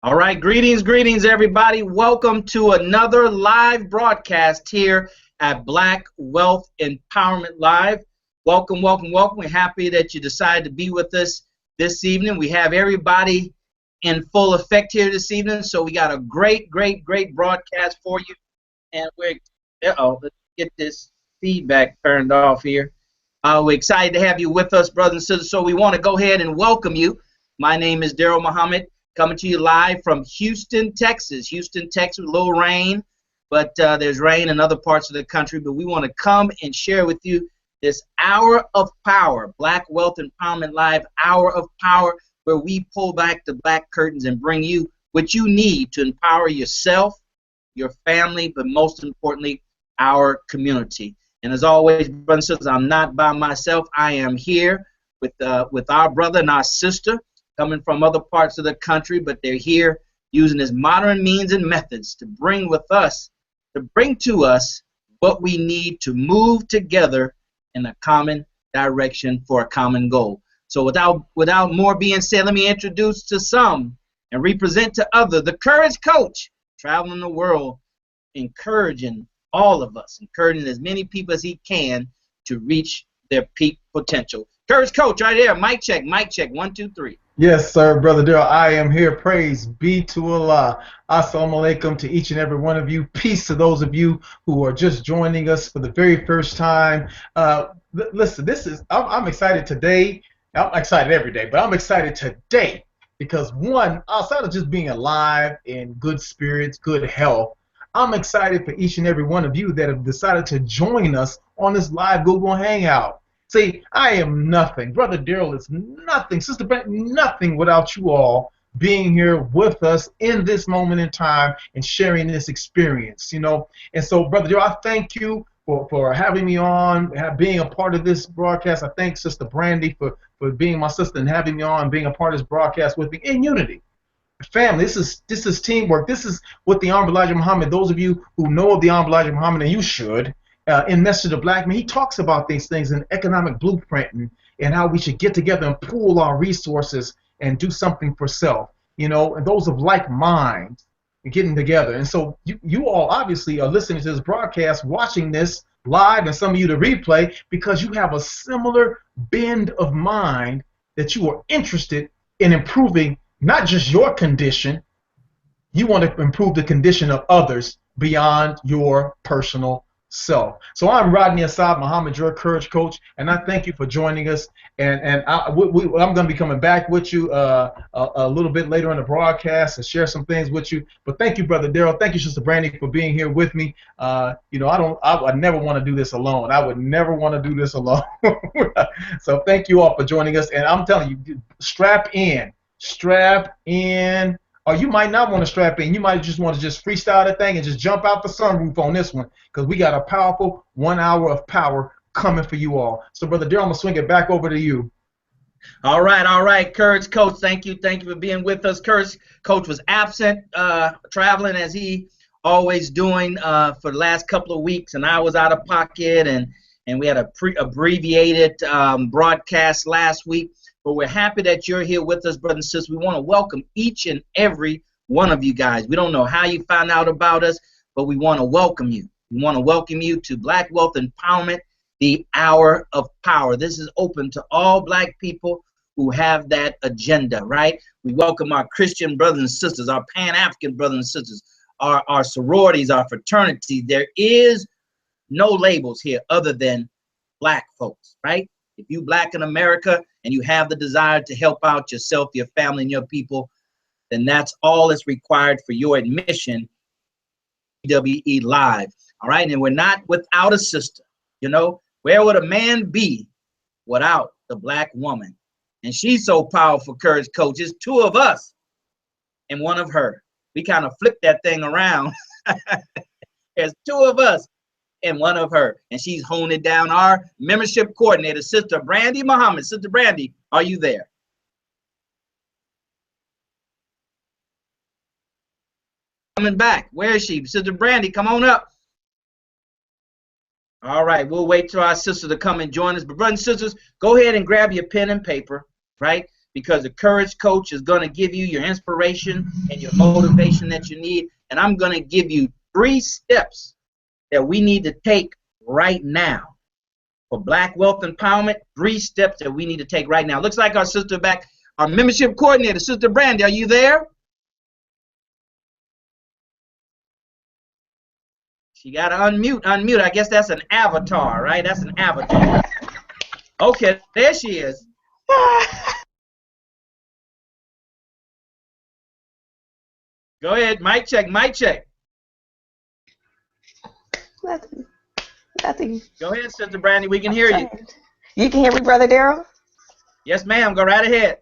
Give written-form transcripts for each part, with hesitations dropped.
All right, greetings, everybody. Welcome to another live broadcast here at Black Wealth Empowerment Live. Welcome. We're happy that you decided to be with us this evening. We have everybody in full effect here this evening, so we got a great broadcast for you. And let's get this feedback turned off here. We're excited to have you with us, brothers and sisters. So we want to go ahead and welcome you. My name is Daryl Muhammad, coming to you live from Houston, Texas. Houston, Texas, a little rain, but there's rain in other parts of the country. But we want to come and share with you this hour of power, Black Wealth Empowerment Live, hour of power, where we pull back the black curtains and bring you what you need to empower yourself, your family, but most importantly, our community. And as always, brothers and sisters, I'm not by myself. I am here with our brother and our sister coming from other parts of the country, but they're here using this modern means and methods to bring to us what we need to move together in a common direction for a common goal. So without more being said, let me introduce to some and represent to others the Courage Coach, traveling the world, encouraging all of us, encouraging as many people as he can to reach their peak potential. Courage Coach, right there. Mic check. 1, 2, 3. Yes, sir, Brother Daryl. I am here. Praise be to Allah. Assalamu alaikum to each and every one of you. Peace to those of you who are just joining us for the very first time. Listen, I'm excited today. I'm excited every day, but I'm excited today because, one, outside of just being alive in good spirits, good health, I'm excited for each and every one of you that have decided to join us on this live Google Hangout. See, I am nothing. Brother Daryl is nothing. Sister Brent, nothing without you all being here with us in this moment in time and sharing this experience, you know. And so, Brother Daryl, I thank you for having me on, being a part of this broadcast. I thank Sister Brandy for being my sister and having me on, being a part of this broadcast with me in unity. Family, this is teamwork. This is what the Honorable Elijah Muhammad, those of you who know of the Honorable Elijah Muhammad, and you should, in Message of Black Men, he talks about these things in Economic Blueprint and how we should get together and pool our resources and do something for self, you know, and those of like mind and getting together. And so you all obviously are listening to this broadcast, watching this live, and some of you to replay because you have a similar bend of mind that you are interested in improving not just your condition, you want to improve the condition of others beyond your personal self. So I'm Rodney Assad Muhammad, your Courage Coach, and I thank you for joining us. And I'm going to be coming back with you a little bit later in the broadcast and share some things with you. But thank you, Brother Daryl. Thank you, Sister Brandy, for being here with me. You know, I never want to do this alone. I would never want to do this alone. So thank you all for joining us. And I'm telling you, strap in. Or you might not want to strap in. You might just want to just freestyle that thing and just jump out the sunroof on this one because we got a powerful 1 hour of power coming for you all. So, Brother Daryl, I'm going to swing it back over to you. All right, Courage Coach. Thank you for being with us. Courage Coach was absent, traveling as he always doing for the last couple of weeks, and I was out of pocket, and we had a abbreviated broadcast last week. But we're happy that you're here with us, brothers and sisters. We want to welcome each and every one of you guys. We don't know how you found out about us, but we want to welcome you. We want to welcome you to Black Wealth Empowerment, the Hour of Power. This is open to all black people who have that agenda, right? We welcome our Christian brothers and sisters, our Pan-African brothers and sisters, our sororities, our fraternities. There is no labels here other than black folks, right? If you black in America and you have the desire to help out yourself, your family, and your people, then that's all that's required for your admission BWE Live. All right, and we're not without a sister. You know, where would a man be without the black woman? And she's so powerful, Courage Coach. It's two of us and one of her. We kind of flip that thing around. There's two of us and one of her, and she's honing it down. Our membership coordinator, Sister Brandy Muhammad. Sister Brandy, are you there? Coming back. Where is she? Sister Brandy, come on up. All right, we'll wait till our sister to come and join us. But brothers and sisters, go ahead and grab your pen and paper, right? because the Courage Coach is going to give you your inspiration and your motivation that you need. And I'm going to give you 3 steps that we need to take right now for Black Wealth Empowerment. 3 steps that we need to take right now. Looks like our sister back, our membership coordinator, Sister Brandy. Are you there? She got to unmute. I guess that's an avatar, right? That's an avatar. Okay, there she is. Go ahead, mic check, mic check. Nothing. Go ahead, Sister Brandy, we can hear you. You can hear me, Brother Daryl? Yes, ma'am, go right ahead.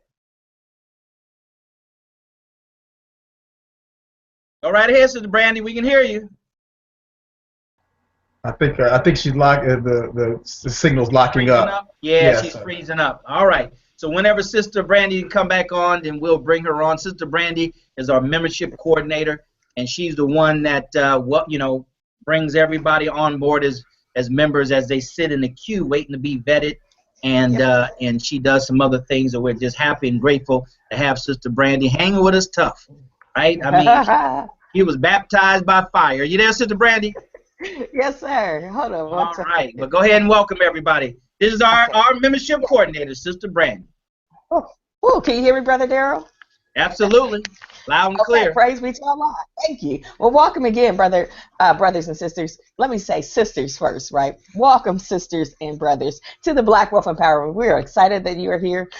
Go right ahead, Sister Brandy, we can hear you. I think she's locked. The signal's locking up. Yeah, she's freezing up. All right. So whenever Sister Brandy can come back on, then we'll bring her on. Sister Brandy is our membership coordinator, and she's the one that brings everybody on board as members as they sit in the queue waiting to be vetted, and she does some other things that we're just happy and grateful to have Sister Brandy hanging with us tough, right? I mean, she was baptized by fire. You there, Sister Brandy? Yes, sir. Hold on. All right. Well, go ahead and welcome everybody. This is our membership coordinator, Sister Brandy. Oh, can you hear me, Brother Daryl? Absolutely. Loud and clear. Praise be to Allah. Thank you. Well, welcome again, brothers and sisters. Let me say sisters first, right? Welcome, sisters and brothers, to the Black Wealth Empowerment. We are excited that you are here.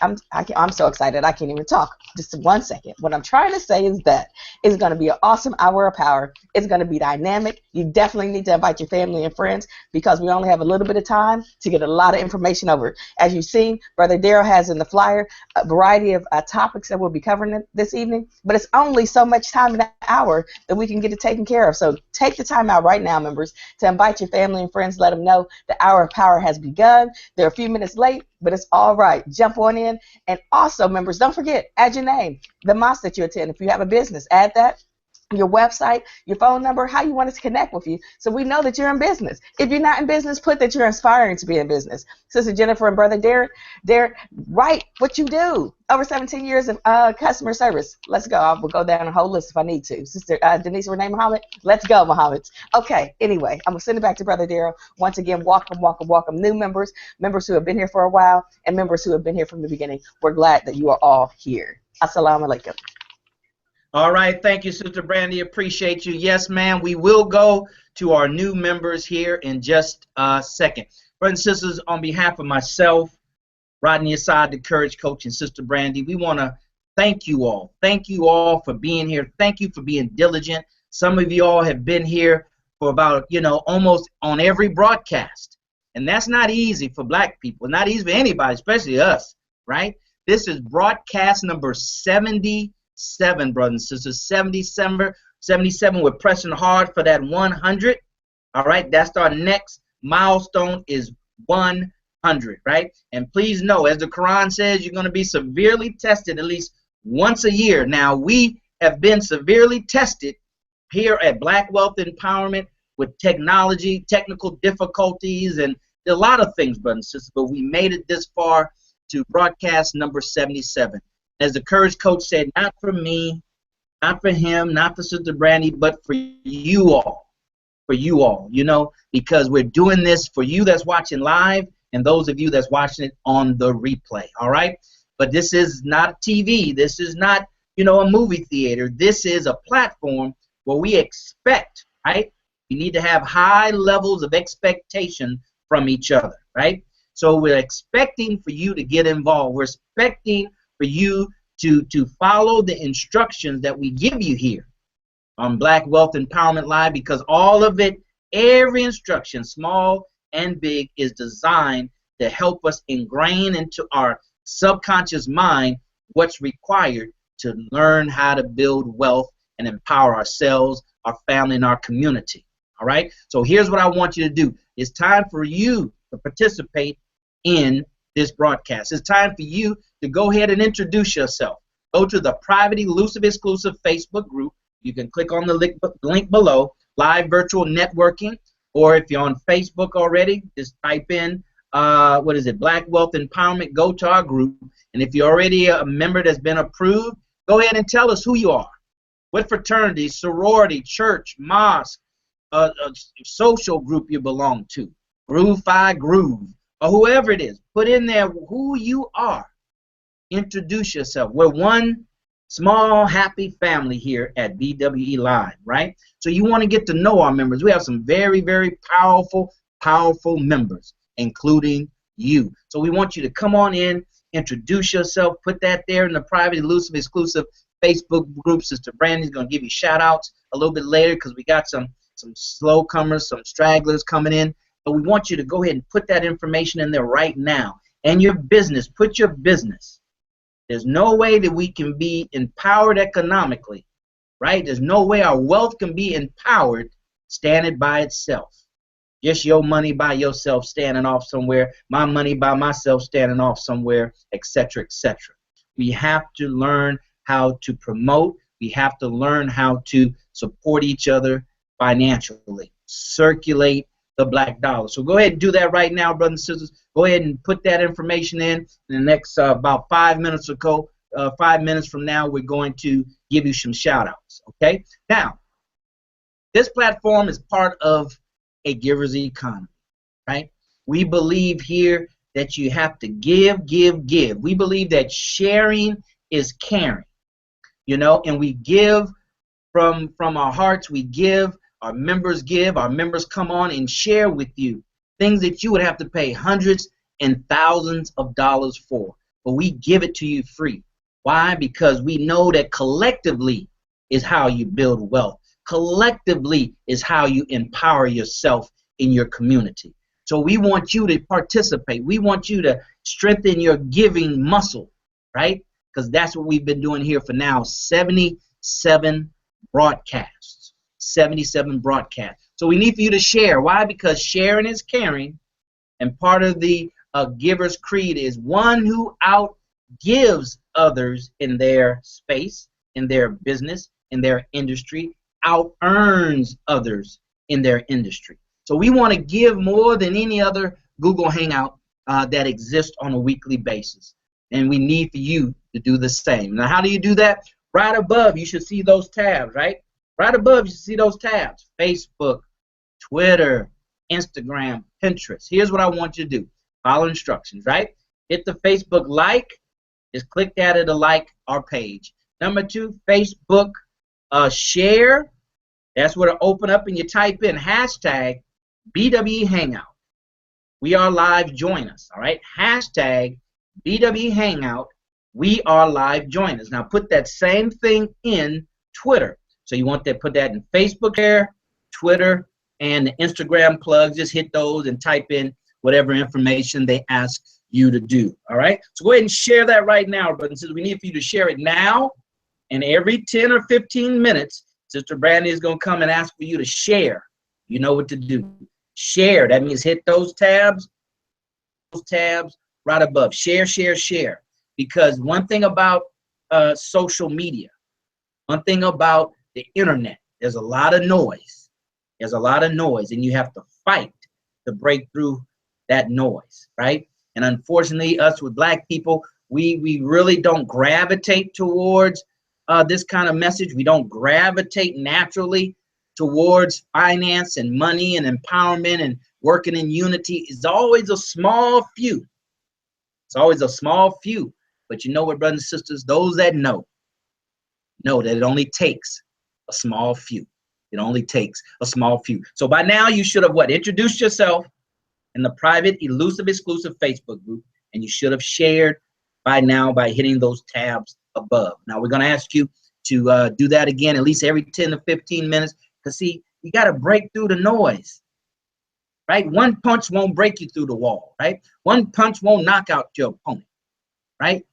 I'm so excited I can't even talk. Just 1 second. What I'm trying to say is that it's going to be an awesome hour of power. It's going to be dynamic. You definitely need to invite your family and friends because we only have a little bit of time to get a lot of information over. As you've seen, Brother Daryl has in the flyer a variety of topics that we'll be covering this evening, but it's only so much time in an hour that we can get it taken care of. So take the time out right now, members, to invite your family and friends. Let them know the hour of power has begun. They're a few minutes late, but it's all right. Jump on in. And also, members, don't forget, add your name, the mosque that you attend. If you have a business, add that, your website, your phone number, how you want us to connect with you, so we know that you're in business. If you're not in business, put that you're inspiring to be in business. Sister Jennifer and Brother Derek, write what you do. Over 17 years of customer service. Let's go. I will go down a whole list if I need to. Sister Denise Renee Muhammad, let's go, Muhammad. Okay, anyway, I'm going to send it back to Brother Daryl. Once again, welcome new members who have been here for a while, and members who have been here from the beginning. We're glad that you are all here. Assalamu alaikum. All right, thank you, Sister Brandy. Appreciate you. Yes, ma'am. We will go to our new members here in just a second. Brothers and sisters, on behalf of myself, Rodney Assad, the Courage Coach, and Sister Brandy, we want to thank you all. Thank you all for being here. Thank you for being diligent. Some of you all have been here for about, almost on every broadcast. And that's not easy for black people. Not easy for anybody, especially us, right? This is broadcast number 77, brothers and sisters. 77. We're pressing hard for that 100. All right, that's our next milestone is 100, right? And please know, as the Quran says, you're going to be severely tested at least once a year. Now, we have been severely tested here at Black Wealth Empowerment with technology, technical difficulties, and a lot of things, brothers and sisters, but we made it this far to broadcast number 77. As the Courage Coach said, not for me, not for him, not for Sister Brandy, but for you all. For you all, because we're doing this for you that's watching live and those of you that's watching it on the replay, all right? But this is not TV. This is not, a movie theater. This is a platform where we expect, right? We need to have high levels of expectation from each other, right? So we're expecting for you to get involved. We're expecting for you to follow the instructions that we give you here on Black Wealth Empowerment Live, because all of it, every instruction, small and big, is designed to help us ingrain into our subconscious mind what's required to learn how to build wealth and empower ourselves, our family, and our community. All right? So here's what I want you to do. It's time for you to participate in this broadcast. It's time for you to go ahead and introduce yourself. Go to the private, elusive, exclusive Facebook group. You can click on the link below, Live Virtual Networking, or if you're on Facebook already, just type in what is it, Black Wealth Empowerment, go to our group. And if you're already a member that's been approved, go ahead and tell us who you are. What fraternity, sorority, church, mosque, social group you belong to, Groove Phi Groove, or whoever it is. Put in there who you are. Introduce yourself. We're one small, happy family here at BWE Live, right? So you want to get to know our members. We have some very, very powerful members, including you. So we want you to come on in, introduce yourself, put that there in the private, elusive, exclusive Facebook group. Sister Brandy's going to give you shout outs a little bit later because we got some slow comers, some stragglers coming in. But we want you to go ahead and put that information in there right now. And your business, put your business. There's no way that we can be empowered economically, right? There's no way our wealth can be empowered standing by itself. Just your money by yourself standing off somewhere, my money by myself standing off somewhere, etc., etc. We have to learn how to promote. We have to learn how to support each other financially, circulate the black dollar. So go ahead and do that right now, brothers and sisters. Go ahead and put that information in the next about 5 minutes or so. 5 minutes from now, we're going to give you some shout outs. Okay? Now, this platform is part of a giver's economy, right? We believe here that you have to give, give, give. We believe that sharing is caring, you know, and we give from our hearts. We give. Our members give. Our members come on and share with you things that you would have to pay hundreds and thousands of dollars for. But we give it to you free. Why? Because we know that collectively is how you build wealth. Collectively is how you empower yourself in your community. So we want you to participate. We want you to strengthen your giving muscle, right? Because that's what we've been doing here for now 77 broadcasts. 77 broadcasts. So we need for you to share. Why? Because sharing is caring, and part of the giver's creed is one who outgives others in their space, in their business, in their industry, out-earns others in their industry. So we want to give more than any other Google Hangout that exists on a weekly basis, and we need for you to do the same. Now, how do you do that? Right above, you should see those tabs, right? Right above, you see those tabs: Facebook, Twitter, Instagram, Pinterest. Here's what I want you to do. Follow instructions, right? Hit the Facebook like. Just click that to like our page. Number 2, Facebook share. That's where to open up and you type in hashtag BWE Hangout. We are live. Join us, all right? Hashtag BWE Hangout. We are live. Join us. Now put that same thing in Twitter. So you want to put that in Facebook there, Twitter, and the Instagram plugs. Just hit those and type in whatever information they ask you to do. All right? So go ahead and share that right now, brothers and sisters. We need for you to share it now. And every 10 or 15 minutes, Sister Brandy is going to come and ask for you to share. You know what to do. Share. That means hit those tabs right above. Share, share, share. Because one thing about social media, one thing about the internet, there's a lot of noise. There's a lot of noise, and you have to fight to break through that noise, right? And unfortunately, us with black people, we really don't gravitate towards this kind of message. We don't gravitate naturally towards finance and money and empowerment and working in unity. It's always a small few. It's always a small few. But you know what, brothers and sisters, those that know that it only takes a small few. It only takes a small few. So by now you should have what? Introduced yourself in the private, elusive, exclusive Facebook group, and you should have shared by now by hitting those tabs above. Now we're going to ask you to do that again at least every 10 to 15 minutes, because see, you got to break through the noise, right? One punch won't break you through the wall, right? One punch won't knock out your opponent, right?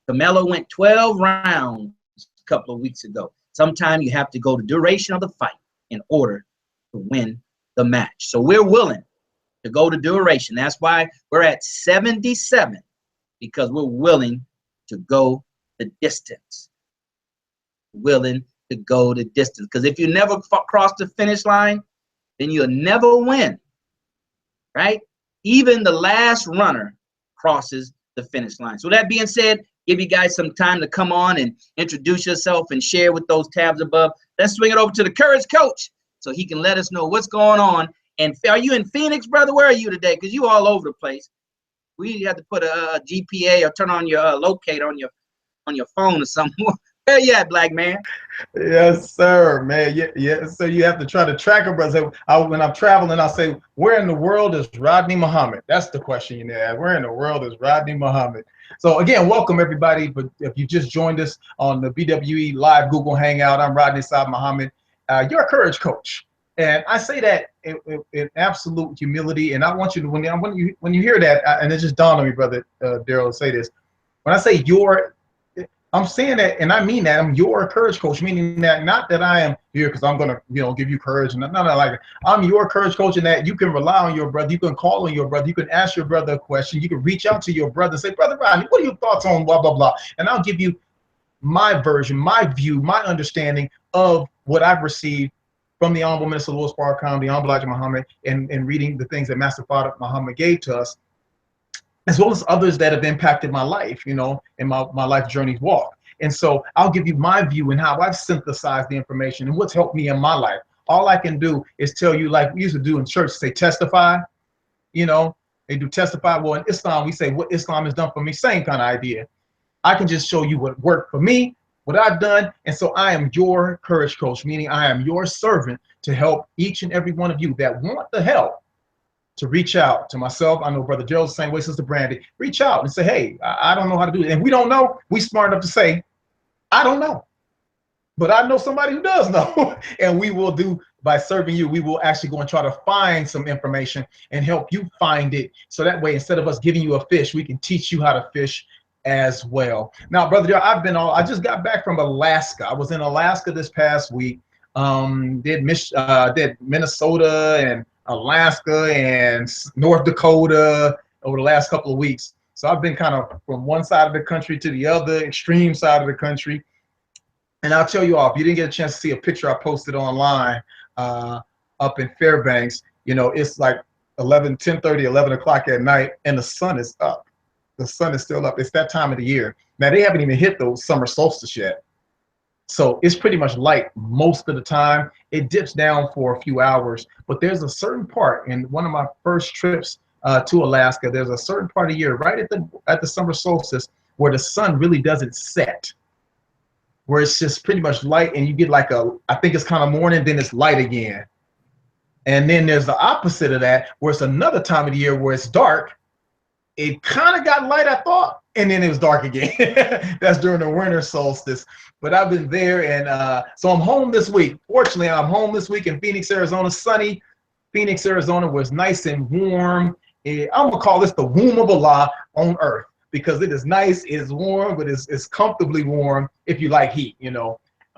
Canelo went 12 rounds a couple of weeks ago. Sometimes you have to go the duration of the fight in order to win the match. So we're willing to go the duration. That's why we're at 77, because we're willing to go the distance. Willing to go the distance. Because if you never cross the finish line, then you'll never win, right? even the last runner crosses the finish line. So that being said, give you guys some time to come on and introduce yourself and share with those tabs above. Let's swing it over to the Courage Coach so he can let us know what's going on. And are you in Phoenix, brother? Where are you today? Because you all over the place. We have to put a GPA or turn on your locate on your phone or something. Where you at, black man? Yes, sir, man. Yeah. So you have to try to track them, brother. When I'm traveling, I'll say, where in the world is Rodney Muhammad? That's the question you need to ask. Where in the world is Rodney Muhammad? So again, welcome everybody. But if you just joined us on the BWE Live Google Hangout, I'm Rodney Saad Muhammad. You're a courage coach. And I say that in absolute humility. And I want you to, when you hear that, and it just dawned on me, brother Daryl, to say this. When I say I'm saying that, and I mean that, I'm your courage coach, meaning that not that I am here because I'm gonna, give you courage, and not like that. I'm your courage coach, in that you can rely on your brother, you can call on your brother, you can ask your brother a question, you can reach out to your brother and say, Brother Rodney, what are your thoughts on blah blah blah, and I'll give you my version, my view, my understanding of what I've received from the Honorable Minister Louis Farrakhan, the Honorable Elijah Muhammad, and reading the things that Master Father Muhammad gave to us, as well as others that have impacted my life, in my life journey's walk. And so I'll give you my view and how I've synthesized the information and what's helped me in my life. All I can do is tell you, like we used to do in church, say testify, they do testify. Well, in Islam, we say what Islam has done for me, same kind of idea. I can just show you what worked for me, what I've done. And so I am your courage coach, meaning I am your servant to help each and every one of you that want the help to reach out to myself. I know Brother Gerald's the same way, Sister Brandy. Reach out and say, hey, I don't know how to do it. And we don't know. We smart enough to say, I don't know. But I know somebody who does know. And we will do, by serving you, we will actually go and try to find some information and help you find it. So that way, instead of us giving you a fish, we can teach you how to fish as well. Now, Brother Gerald, I just got back from Alaska. I was in Alaska this past week. Did Minnesota and Alaska and North Dakota over the last couple of weeks. So I've been kind of from one side of the country to the other extreme side of the country. And I'll tell you all, if you didn't get a chance to see a picture I posted online up in Fairbanks, it's like 10:30, 11 o'clock at night, and the sun is up. The sun is still up. It's that time of the year. Now, they haven't even hit the summer solstice yet. So it's pretty much light most of the time. It dips down for a few hours, but there's a certain part in one of my first trips to Alaska. There's a certain part of the year right at the summer solstice where the sun really doesn't set, where it's just pretty much light, and you get like I think it's kind of morning, then it's light again. And then there's the opposite of that, where it's another time of the year where it's dark. It kind of got light, I thought, and then it was dark again. That's during the winter solstice. But I've been there, and so I'm home this week. Fortunately, I'm home this week in Phoenix, Arizona. Sunny Phoenix, Arizona, where it's nice and warm. I'm going to call this the womb of Allah on earth, because it is nice, it is warm, but it's comfortably warm if you like heat,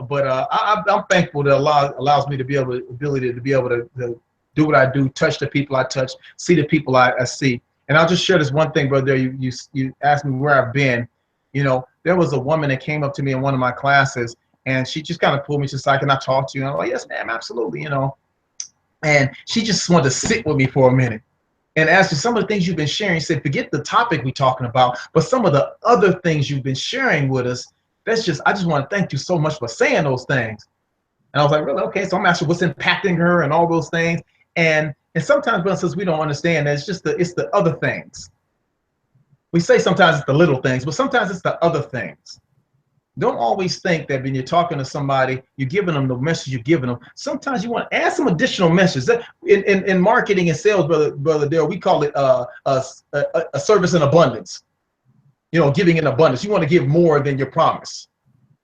But I'm thankful that Allah allows me to be able to do what I do, touch the people I touch, see the people I see. And I'll just share this one thing, brother. You asked me where I've been. There was a woman that came up to me in one of my classes, and she just kind of pulled me to the side. Can I talk to you? And I'm like, yes, ma'am, absolutely, And she just wanted to sit with me for a minute and ask you some of the things you've been sharing. She said, forget the topic we're talking about, but some of the other things you've been sharing with us, I just want to thank you so much for saying those things. And I was like, really? Okay. So I'm asking what's impacting her and all those things. And sometimes, brothers and sisters, we don't understand that it's the other things. We say sometimes it's the little things, but sometimes it's the other things. Don't always think that when you're talking to somebody, you're giving them the message you're giving them. Sometimes you want to add some additional messages. In marketing and sales, brother Dale, we call it a service in abundance. Giving in abundance. You want to give more than your promise.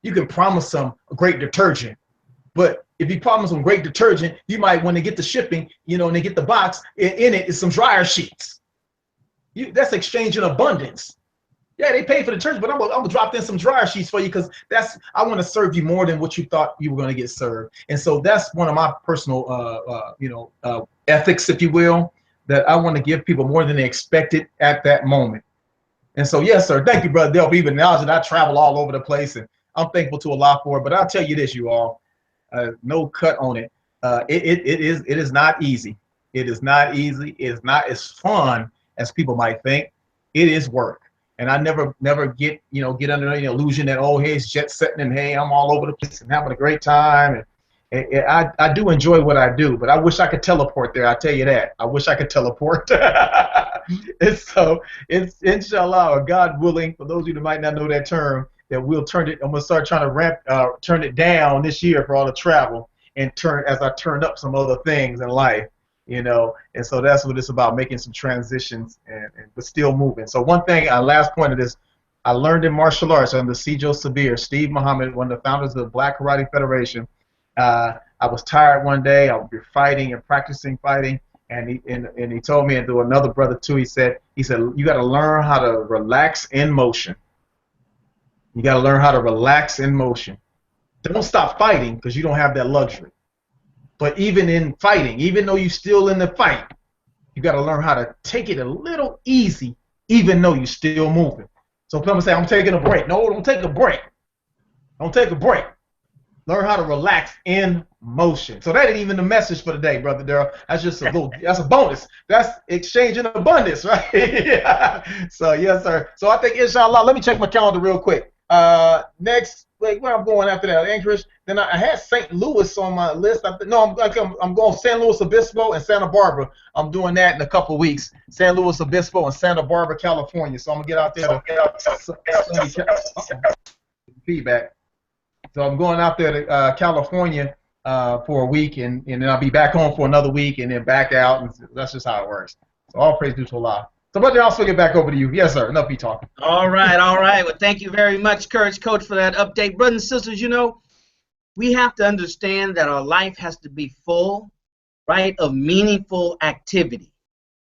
You can promise them a great detergent, but if you promise them great detergent, you might, when they get the shipping, and they get the box, in it is some dryer sheets. That's exchanging abundance. Yeah, they paid for the detergent, but I'm gonna drop in some dryer sheets for you, because I want to serve you more than what you thought you were going to get served. And so that's one of my personal, ethics, if you will, that I want to give people more than they expected at that moment. And so, yes, sir. Thank you, Brother Dale, for even acknowledging that I travel all over the place, and I'm thankful to Allah for it. But I'll tell you this, you all, no cut on it. It is not easy. It is not easy. It is not as fun as people might think. It is work. And I never get under any illusion that, oh, hey, it's jet setting and hey, I'm all over the place and having a great time. And I do enjoy what I do, but I wish I could teleport there. I tell you that. I wish I could teleport. And so it's inshallah, or God willing, for those of you that might not know that term, that we'll turn it. I'm gonna start trying to turn it down this year for all the travel, and as I turn up some other things in life. And so that's what it's about, making some transitions but still moving. So one thing, last point of this, I learned in martial arts under Sijo Sabir, Steve Muhammad, one of the founders of the Black Karate Federation. I was tired one day. I would be fighting and practicing fighting, and he told me, and to another brother too, he said you got to learn how to relax in motion. You got to learn how to relax in motion. Don't stop fighting, because you don't have that luxury. But even in fighting, even though you're still in the fight, you got to learn how to take it a little easy, even though you're still moving. So people say, I'm taking a break. No, don't take a break. Don't take a break. Learn how to relax in motion. So that ain't even the message for today, Brother Daryl. That's just that's a bonus. That's exchange in abundance, right? Yeah. So, yes, sir. So I think, inshallah, let me check my calendar real quick. Next, where I'm going after that? Anchorage. Then I had St. Louis on my list. I'm going San Luis Obispo and Santa Barbara. I'm doing that in a couple of weeks. San Luis Obispo and Santa Barbara, California. So I'm gonna get out there feedback. So I'm going out there to California for a week, and then I'll be back home for another week, and then back out. And that's just how it works. So all praise due to Allah. So, Brother, I'll get back over to you. Yes, sir. Enough me talking. All right, all right. Well, thank you very much, Courage Coach, for that update. Brothers and sisters, we have to understand that our life has to be full, right, of meaningful activity.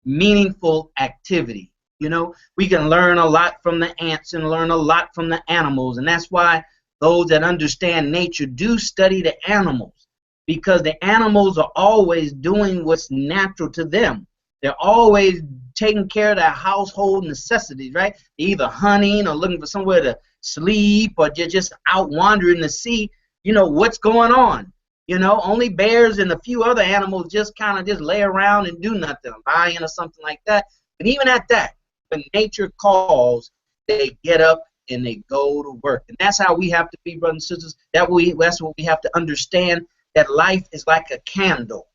Meaningful activity. We can learn a lot from the ants and learn a lot from the animals, and that's why those that understand nature do study the animals, because the animals are always doing what's natural to them. They're always taking care of their household necessities, right? They're either hunting or looking for somewhere to sleep, or just out wandering to see, what's going on. Only bears and a few other animals just kind of just lay around and do nothing, a lion or something like that. But even at that, when nature calls, they get up and they go to work. And that's how we have to be, brothers and sisters. That's what we have to understand, that life is like a candle.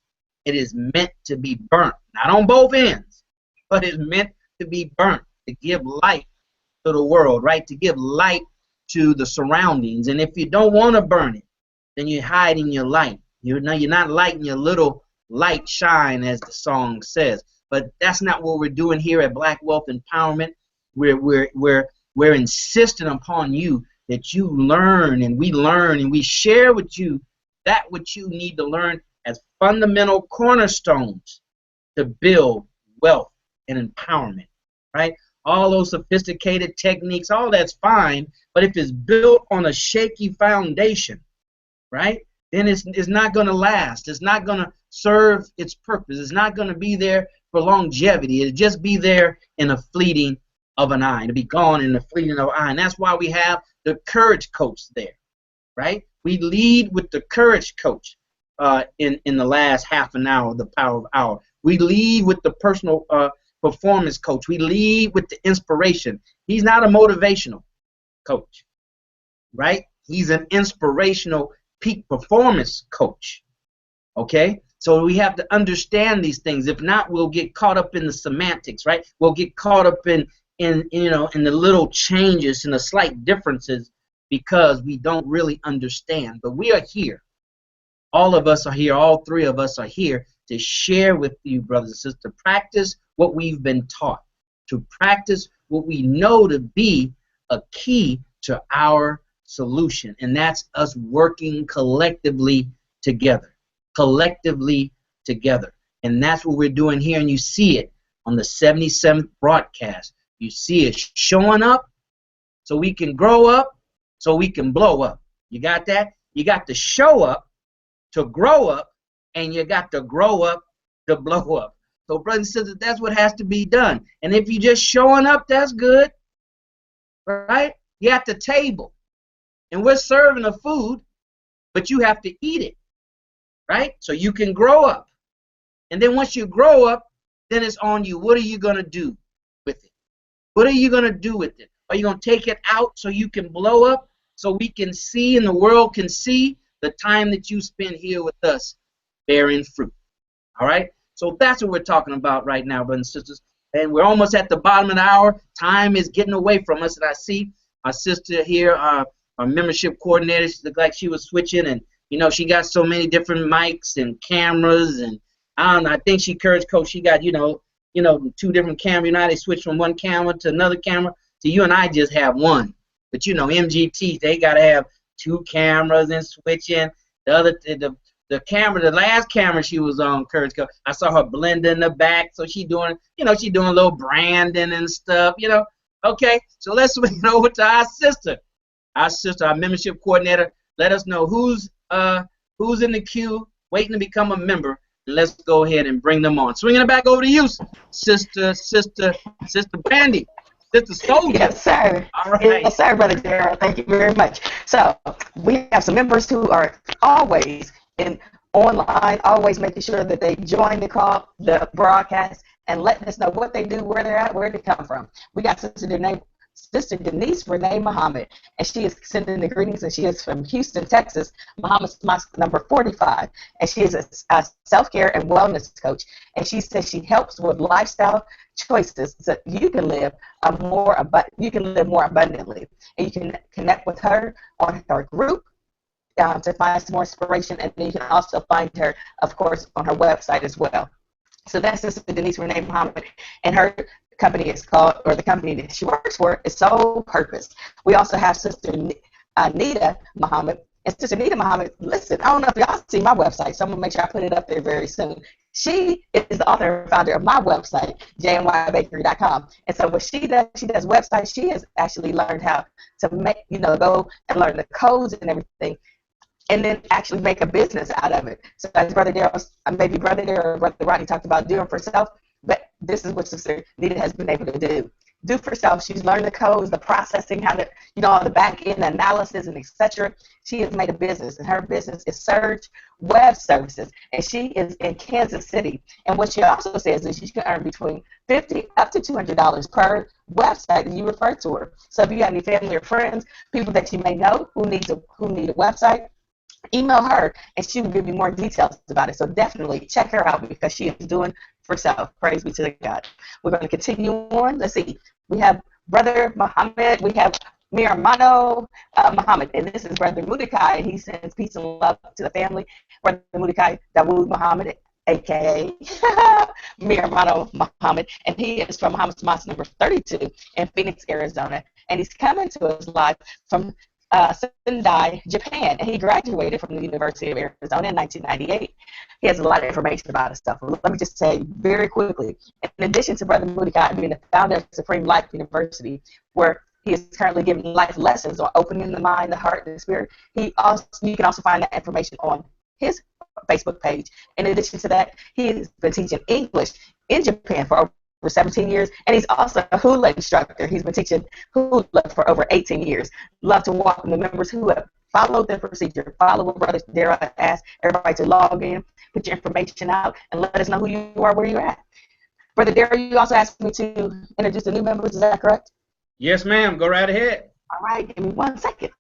It is meant to be burnt, not on both ends, but it's meant to be burnt, to give light to the world, right? To give light to the surroundings. And if you don't want to burn it, then you're hiding your light. You're not lighting your little light shine, as the song says. But that's not what we're doing here at Black Wealth Empowerment. We're insisting upon you that you learn and we share with you that which you need to learn as fundamental cornerstones to build wealth and empowerment, right? All those sophisticated techniques, all that's fine, but if it's built on a shaky foundation, right, then it's not going to last. It's not going to serve its purpose. It's not going to be there for longevity. It'll just be there in a fleeting of an eye. It'll be gone in the fleeting of an eye. And that's why we have the Courage Coach there, right? We lead with the Courage Coach in the last half an hour, the power of hour. We lead with the personal performance coach. We lead with the inspiration. He's not a motivational coach, right? He's an inspirational peak performance coach, okay? So we have to understand these things. If not, we'll get caught up in the semantics, right? We'll get caught up in the little changes and the slight differences because we don't really understand. But we are here. All of us are here. All three of us are here to share with you, brothers and sisters, to practice what we've been taught, to practice what we know to be a key to our solution, and that's us working collectively together. Collectively together. And that's what we're doing here, and you see it on the 77th broadcast. You see it showing up so we can grow up, so we can blow up. You got that? You got to show up to grow up, and you got to grow up to blow up. So, brothers and sisters, that's what has to be done. And if you're just showing up, that's good, right? You're at the table, and we're serving the food, but you have to eat it, right? So you can grow up And then once you grow up, then it's on you. What are you going to do with it? What are you going to do with it? Are you going to take it out so you can blow up, so we can see and the world can see the time that you spend here with us bearing fruit? All right? So that's what we're talking about right now, brothers and sisters. And we're almost at the bottom of the hour. Time is getting away from us. And I see our sister here, our membership coordinator. She looked like she was switching. And, you know, she got so many different mics and cameras. And I don't know. I think she encouraged Coach. She got, you know, 2 different cameras. You know how they switch from one camera to another camera? So you and I just have one. But, you know, MGT, they got to have 2 cameras and switching. The camera, the last camera she was on, Coach, I saw her blend in the back. So she doing, you know, she doing a little branding and stuff, you know. Okay, so let's swing it over to our sister, our membership coordinator. Let us know who's in the queue waiting to become a member. And let's go ahead and bring them on. Swinging it back over to you, Sister Brandy. Sister Soldier. Yes, sir. All right. Yes, sir, Brother Darrell. Thank you very much. So we have some members who are always online, always making sure that they join the broadcast, and letting us know what they do, where they're at, where they come from. We got Sister Denise Renee Muhammad, and she is sending the greetings, and she is from Houston, Texas, Muhammad's Mosque number 45, and she is a self-care and wellness coach, and she says she helps with lifestyle choices so you can live more abundantly, and you can connect with her on her group to find some more inspiration, and then you can also find her, of course, on her website as well. So that's Sister Denise Renee Muhammad, and her company is called, or the company that she works for is Soul Purpose. We also have Sister Nita Muhammad. And Sister Nita Muhammad, listen, I don't know if y'all see my website, so I'm going to make sure I put it up there very soon. She is the author and founder of my website, jnybakery.com. And so what she does websites. She has actually learned how to make, go and learn the codes and everything, and then actually make a business out of it. So as Brother Darrell, maybe Brother Darrell or Brother Rodney talked about doing for self, but this is what Sister Nita has been able to do for self. She's learned the codes, the processing, how to, all the back end analysis and etc. She has made a business, and her business is Surge Web Services, and she is in Kansas City. And what she also says is she can earn between $50 up to $200 per website that you refer to her. So if you have any family or friends, people that you may know who need a website, email her, and she will give you more details about it. So definitely check her out, because she is doing for self. Praise be to God. We're going to continue on. Let's see. We have Brother Muhammad. We have Mi Hermano Muhammad, and this is Brother Mudikai, and he sends peace and love to the family. Brother Mudikai Dawood Muhammad, a.k.a. Mi Hermano Muhammad, and he is from Muhammad's Mosque number 32 in Phoenix, Arizona, and he's coming to us live from Sendai, Japan, and he graduated from the University of Arizona in 1998. He has a lot of information about his stuff. Let me just say very quickly, in addition to Brother Mudikai being the founder of Supreme Life University, where he is currently giving life lessons on opening the mind, the heart, and the spirit, you can also find that information on his Facebook page. In addition to that, he has been teaching English in Japan for over 17 years, and he's also a hula instructor. He's been teaching hula for over 18 years. Love to welcome the members who have followed the procedure. Follow what Brother Darrell asked everybody to log in, put your information out, and let us know who you are, where you're at. Brother Darrell, you also asked me to introduce the new members. Is that correct? Yes, ma'am. Go right ahead. All right. Give me 1 second.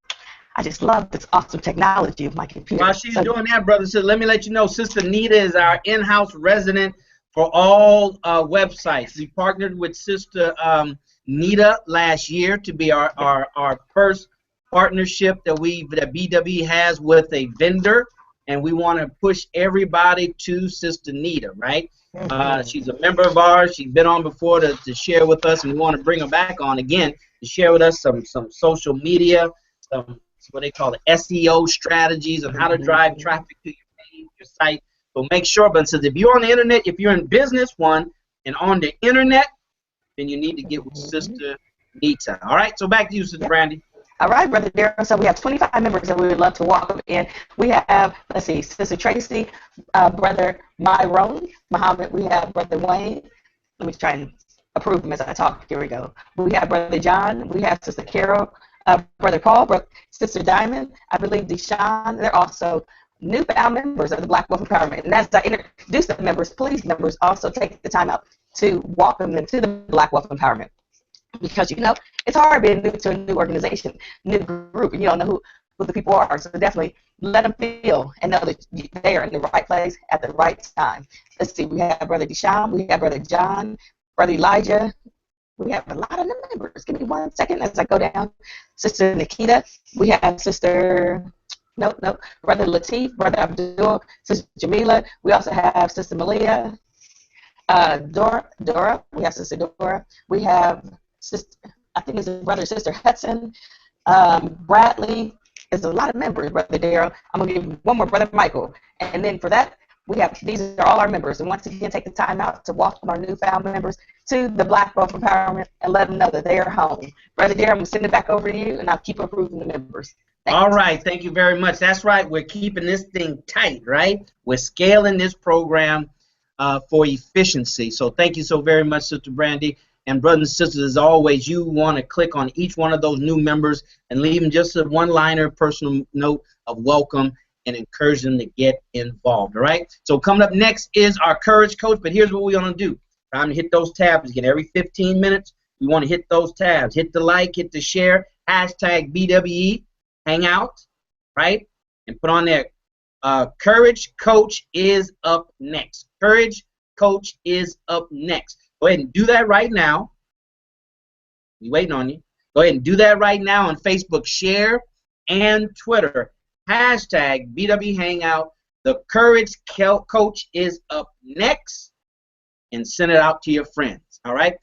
I just love this awesome technology of my computer. While she's doing that, brother, so let me let you know, Sister Nita is our in-house resident for all websites. We partnered with Sister Nita last year to be our first partnership that BW has with a vendor, and we want to push everybody to Sister Nita, right? She's a member of ours. She's been on before to share with us, and we want to bring her back on again to share with us some social media, some what they call the SEO strategies on how to drive traffic to your page, your site. So make sure, but since if you're on the internet, if you're in business and on the internet, then you need to get with Sister Nita. All right, so back to you, Sister Brandy. All right, Brother Darrell. So we have 25 members that we would love to welcome in. We have, let's see, Sister Tracy, Brother Myron Muhammad. We have Brother Wayne. Let me try and approve him as I talk. Here we go. We have Brother John. We have Sister Carol, Brother Paul, Sister Diamond. I believe Deshawn. They're also newfound members of the Black Wealth Empowerment. And as I introduce the members, please, members, also take the time out to welcome them to the Black Wealth Empowerment. Because, it's hard being new to a new organization, new group, and you don't know who the people are. So definitely let them feel and know that they are in the right place at the right time. Let's see, we have Brother Deshaun, we have Brother John, Brother Elijah. We have a lot of members. Give me 1 second as I go down. Sister Nikita, we have Sister, Brother Latif, Brother Abdul, Sister Jamila. We also have Sister Malia, Dora. We have Sister Dora. We have Sister, I think it's Brother Sister Hudson, Bradley. There's a lot of members, Brother Darrell. I'm going to give one more, Brother Michael. And then for that, these are all our members. And once again, take the time out to welcome our newfound members to the Black Wealth Empowerment and let them know that they are home. Brother Darrell, I'm going to send it back over to you, and I'll keep approving the members. All right. Thank you very much. That's right. We're keeping this thing tight, right? We're scaling this program for efficiency. So thank you so very much, Sister Brandy. And brothers and sisters, as always, you want to click on each one of those new members and leave them just a one-liner personal note of welcome and encourage them to get involved, all right? So coming up next is our Courage Coach, but here's what we want to do. Time to hit those tabs again. Every 15 minutes, we want to hit those tabs. Hit the like, hit the share, hashtag BWE, hang out, right? And put on there, Courage Coach is up next. Courage Coach is up next. Go ahead and do that right now. We're waiting on you. Go ahead and do that right now on Facebook, share, and Twitter. Hashtag BW Hangout. The Courage Coach is up next. And send it out to your friends. All right?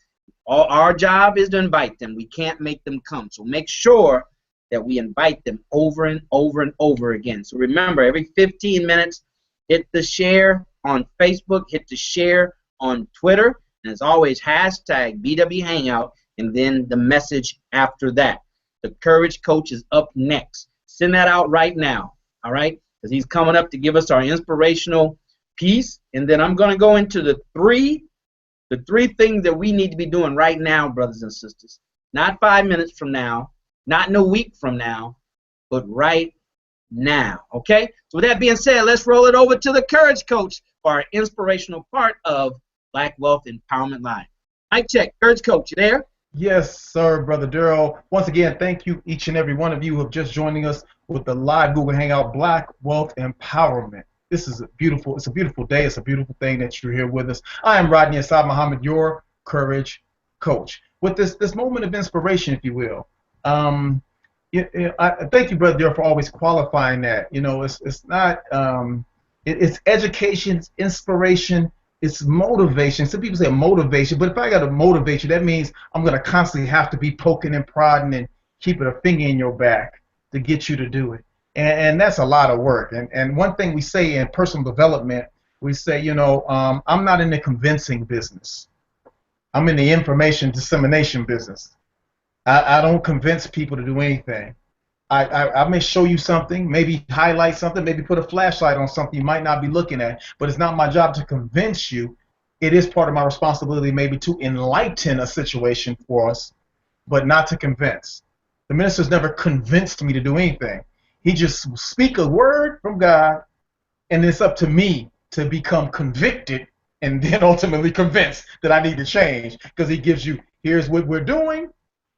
Our job is to invite them. We can't make them come. So make sure that we invite them over and over and over again. So remember, every 15 minutes, hit the share on Facebook, hit the share on Twitter. And as always, hashtag BW Hangout, and then the message after that. The Courage Coach is up next. Send that out right now, all right? Because he's coming up to give us our inspirational piece. And then I'm going to go into the three things that we need to be doing right now, brothers and sisters. Not 5 minutes from now, not in a week from now, but right now, okay? So with that being said, let's roll it over to the Courage Coach for our inspirational part of Black Wealth Empowerment Live. Mic check. Courage Coach, you there? Yes, sir, Brother Darrell. Once again, thank you, each and every one of you who have just joining us with the live Google Hangout Black Wealth Empowerment. This is it's a beautiful day. It's a beautiful thing that you're here with us. I am Rodney Assad Muhammad, your Courage Coach. With this moment of inspiration, if you will. I thank you, Brother Darrell, for always qualifying that. It's not it's education, it's inspiration. It's motivation. Some people say motivation, but if I got to motivate you, that means I'm going to constantly have to be poking and prodding and keeping a finger in your back to get you to do it. And that's a lot of work. And one thing we say in personal development, we say, I'm not in the convincing business. I'm in the information dissemination business. I don't convince people to do anything. I may show you something, maybe highlight something, maybe put a flashlight on something you might not be looking at, but it's not my job to convince you. It is part of my responsibility maybe to enlighten a situation for us, but not to convince. The minister's never convinced me to do anything. He just speak a word from God, and it's up to me to become convicted and then ultimately convinced that I need to change, because he gives you, here's what we're doing.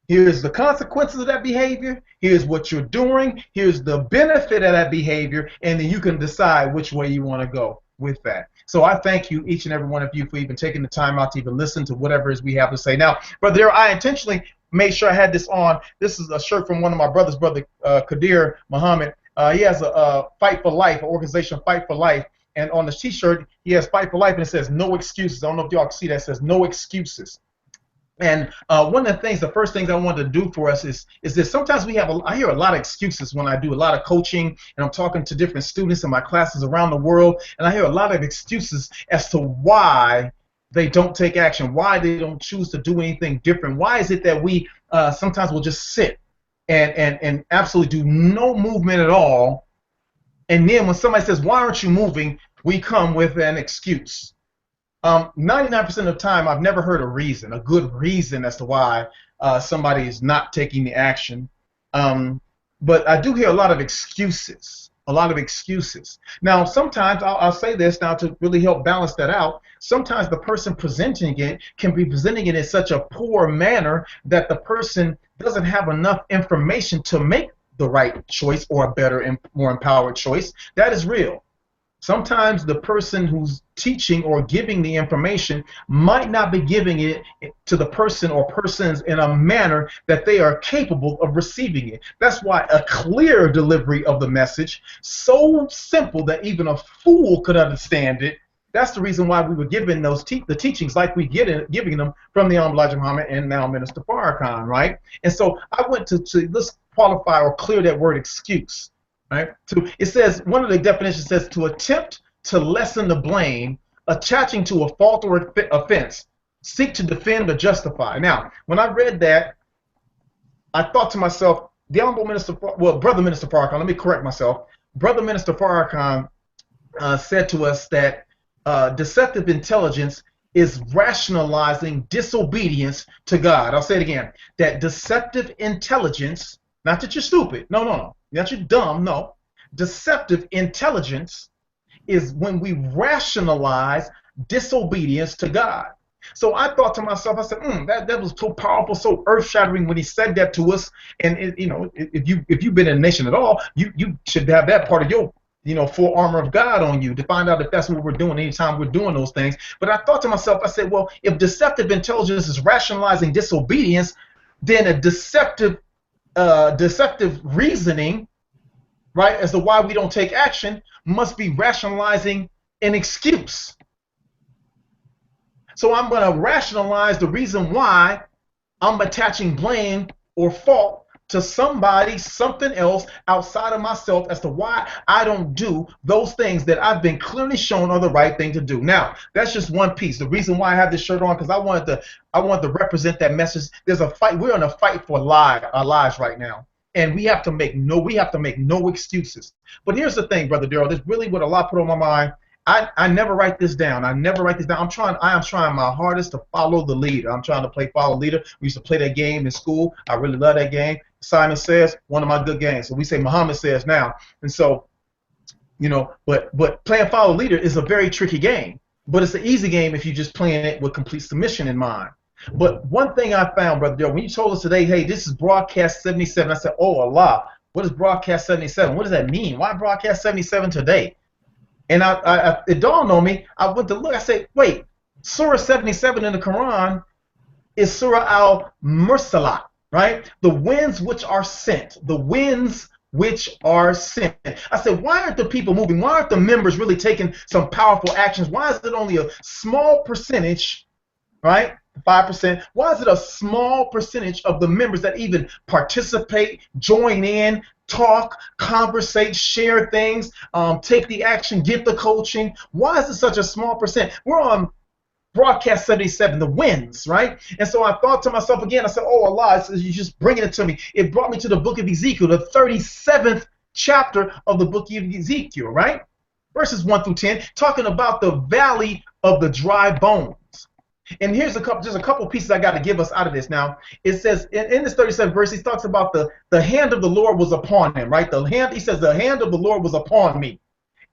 Here's the consequences of that behavior. Here's what you're doing. Here's the benefit of that behavior. And then you can decide which way you want to go with that. So I thank you, each and every one of you, for even taking the time out to even listen to whatever it is we have to say. Now, Brother, I intentionally made sure I had this on. This is a shirt from one of my brothers, Brother Kadir Muhammad. He has a Fight for Life, an organization, Fight for Life. And on the T-shirt, he has Fight for Life, and it says no excuses. I don't know if y'all can see that. It says no excuses. And one of the first things I wanted to do for us is that sometimes I hear a lot of excuses when I do a lot of coaching, and I'm talking to different students in my classes around the world, and I hear a lot of excuses as to why they don't take action, why they don't choose to do anything different. Why is it that we sometimes will just sit and absolutely do no movement at all, and then when somebody says, why aren't you moving, we come with an excuse. 99% of the time, I've never heard a good reason as to why somebody is not taking the action. But I do hear a lot of excuses. a lot of excuses. Now, sometimes I'll say this now to really help balance that out. Sometimes the person presenting it can be presenting it in such a poor manner that the person doesn't have enough information to make the right choice or a better and more empowered choice. That is real. Sometimes the person who's teaching or giving the information might not be giving it to the person or persons in a manner that they are capable of receiving it. That's why a clear delivery of the message, so simple that even a fool could understand it, that's the reason why we were given those the teachings like we giving them from the Elijah Muhammad and now Minister Farrakhan, right? And so I went to let's qualify or clear that word excuse. Right? It says, one of the definitions says, to attempt to lessen the blame, attaching to a fault or offense, seek to defend or justify. Now, when I read that, I thought to myself, the Honorable Minister, Brother Minister Farrakhan, let me correct myself. Brother Minister Farrakhan said to us that deceptive intelligence is rationalizing disobedience to God. I'll say it again, that deceptive intelligence, not that you're stupid, no. Not you're dumb, no. Deceptive intelligence is when we rationalize disobedience to God. So I thought to myself, I said, that was so powerful, so earth-shattering when he said that to us. And if you've been in a nation at all, you should have that part of your full armor of God on you to find out if that's what we're doing anytime we're doing those things. But I thought to myself, I said, well, if deceptive intelligence is rationalizing disobedience, then a deceptive reasoning, right, as to why we don't take action, must be rationalizing an excuse. So I'm going to rationalize the reason why I'm attaching blame or fault to somebody, something else outside of myself as to why I don't do those things that I've been clearly shown are the right thing to do. Now, that's just one piece. The reason why I have this shirt on, because I wanted to represent that message. There's a fight. We're in a fight for our lives right now, and we have to make no excuses. But here's the thing, Brother Daryl. This is really what Allah put on my mind. I never write this down. I am trying my hardest to follow the leader. I'm trying to follow leader. We used to play that game in school. I really love that game. Simon Says, one of my good games. So we say Muhammad Says now. And so, but playing follow leader is a very tricky game. But it's an easy game if you're just playing it with complete submission in mind. But one thing I found, Brother Daryl, when you told us today, hey, this is broadcast 77, I said, oh, Allah, what is broadcast 77? What does that mean? Why broadcast 77 today? And it dawned on me. I went to look. I said, wait, Surah 77 in the Quran is Surah al-Mursalat, right? The winds which are sent. The winds which are sent. I said, why aren't the people moving? Why aren't the members really taking some powerful actions? Why is it only a small percentage, right? 5%. Why is it a small percentage of the members that even participate, join in, talk, conversate, share things, take the action, get the coaching? Why is it such a small percent? We're on broadcast 77, the winds, right? And so I thought to myself again, I said, oh, Allah, you're just bringing it to me. It brought me to the book of Ezekiel, the 37th chapter of the book of Ezekiel, right? Verses 1 through 10, talking about the valley of the dry bones. And here's just a couple pieces I got to give us out of this. Now, it says in this 37th verse, he talks about the hand of the Lord was upon him, right? He says, the hand of the Lord was upon me.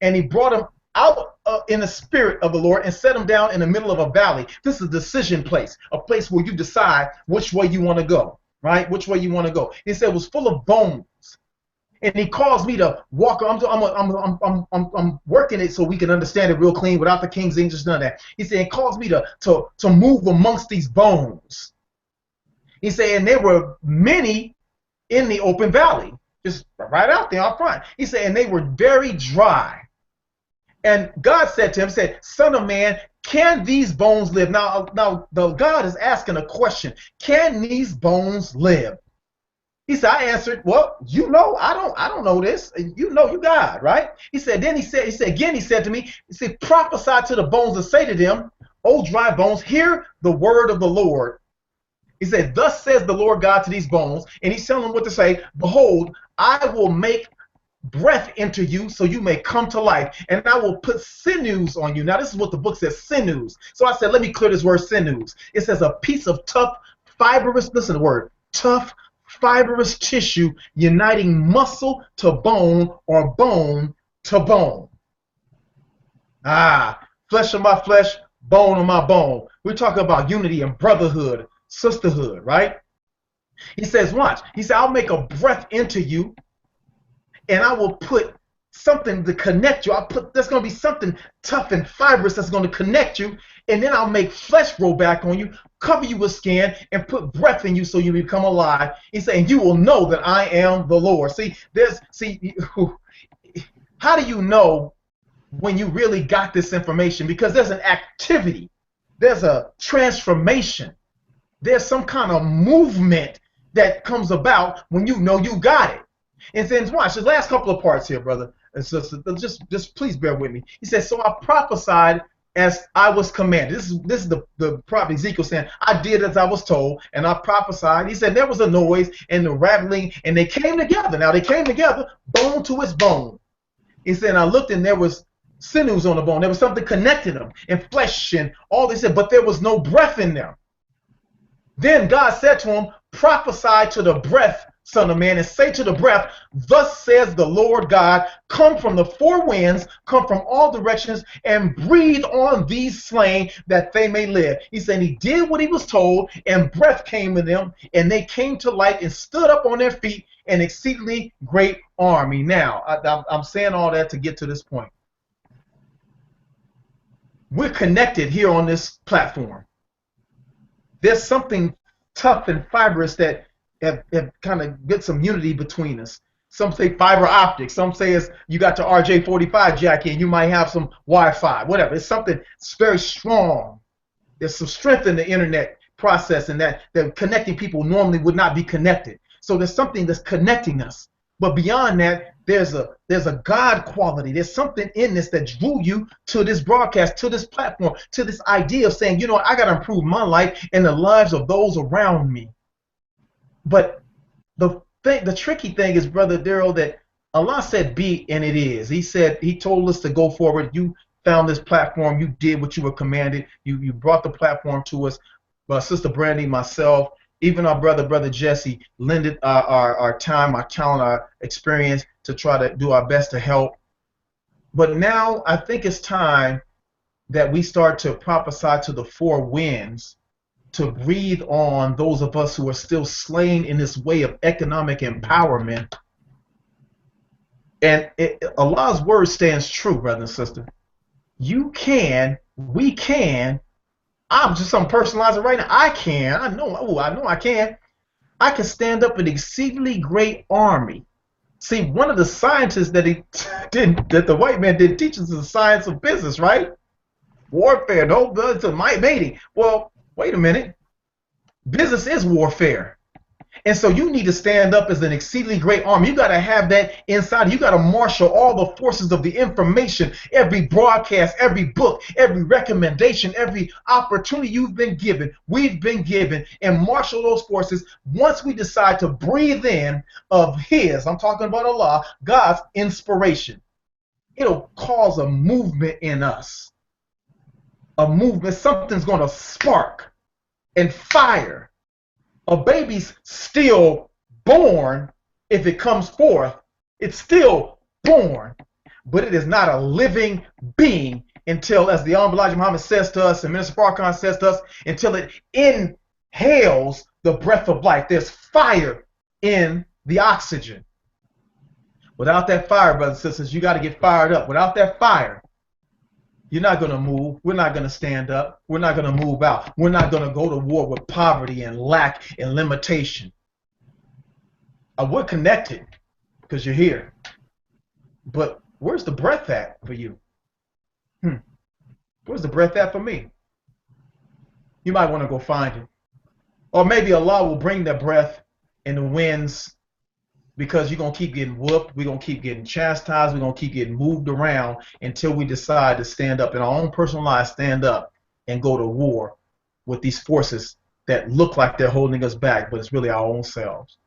And he brought him out in the spirit of the Lord and set him down in the middle of a valley. This is a decision place, a place where you decide which way you want to go, right? Which way you want to go. He said it was full of bones. And he caused me to walk. I'm working it so we can understand it real clean without the King's English, none of that. He said it caused me to move amongst these bones. He said, and there were many in the open valley, just right out there up front. He said, and they were very dry. And God said to him, said, Son of man, can these bones live? Now the God is asking a question. Can these bones live? He said, I answered, well, I don't know this. You God, right? He said to me, he said, prophesy to the bones and say to them, O dry bones, hear the word of the Lord. He said, thus says the Lord God to these bones, and he's telling them what to say. Behold, I will make breath into you so you may come to life, and I will put sinews on you. Now, this is what the book says, sinews. So I said, let me clear this word sinews. It says a piece of tough, fibrous, listen to the word, tough, fibrous tissue uniting muscle to bone or bone to bone. Flesh of my flesh, bone of my bone. We're talking about unity and brotherhood, sisterhood, right? He says, watch. He said, I'll make a breath into you, and I will put something to connect you. There's going to be something tough and fibrous that's going to connect you, and then I'll make flesh grow back on you, cover you with skin, and put breath in you so you become alive. He's saying, you will know that I am the Lord. How do you know when you really got this information? Because there's an activity, there's a transformation, there's some kind of movement that comes about when you know you got it. And then watch the last couple of parts here, brother and sister. Just please bear with me. He says, so I prophesied as I was commanded. This is the prophet Ezekiel saying, I did as I was told, and I prophesied. He said there was a noise and the rattling, and they came together. Now they came together, bone to its bone. He said, I looked, and there was sinews on the bone. There was something connecting them, and flesh and all this, but there was no breath in them. Then God said to him, prophesy to the breath, son of man, and say to the breath, thus says the Lord God, come from the four winds, come from all directions, and breathe on these slain that they may live. He said he did what he was told, and breath came in them, and they came to life and stood up on their feet, an exceedingly great army. Now, I'm saying all that to get to this point. We're connected here on this platform. There's something tough and fibrous that have kind of get some unity between us. Some say fiber optics. Some say you got the RJ45 jack in. You might have some Wi-Fi, whatever. It's something very strong. There's some strength in the internet process, and that connecting people normally would not be connected. So there's something that's connecting us. But beyond that, there's a God quality. There's something in this that drew you to this broadcast, to this platform, to this idea of saying, you know, I got to improve my life and the lives of those around me. But the tricky thing is, Brother Daryl, that Allah said be, and it is. He told us to go forward. You found this platform. You did what you were commanded. You brought the platform to us. Sister Brandy, myself, even our brother Jesse, lended our time, our talent, our experience to try to do our best to help. But now I think it's time that we start to prophesy to the four winds, to breathe on those of us who are still slain in this way of economic empowerment. And Allah's word stands true, brother and sister. You can, we can. I'm just personalizing right now. I can. I know I can. I can stand up an exceedingly great army. See, one of the sciences that the white man didn't teach us is the science of business, right? Warfare, no, it's a mating. Well, wait a minute. Business is warfare. And so you need to stand up as an exceedingly great army. You got to have that inside. You got to marshal all the forces of the information, every broadcast, every book, every recommendation, every opportunity you've been given, we've been given, and marshal those forces once we decide to breathe in of I'm talking about Allah, God's inspiration. It'll cause a movement in us. A movement, something's going to spark and fire. A baby's still born if it comes forth. It's still born, but it is not a living being until, as the Honorable Elijah Muhammad says to us, and Minister Farrakhan says to us, until it inhales the breath of life. There's fire in the oxygen. Without that fire, brothers and sisters, you got to get fired up. Without that fire, you're not going to move. We're not going to stand up. We're not going to move out. We're not going to go to war with poverty and lack and limitation. We're connected because you're here. But where's the breath at for you? Where's the breath at for me? You might want to go find it. Or maybe Allah will bring the breath in the winds, because you're going to keep getting whooped, we're going to keep getting chastised, we're going to keep getting moved around until we decide to stand up in our own personal lives, stand up and go to war with these forces that look like they're holding us back, but it's really our own selves.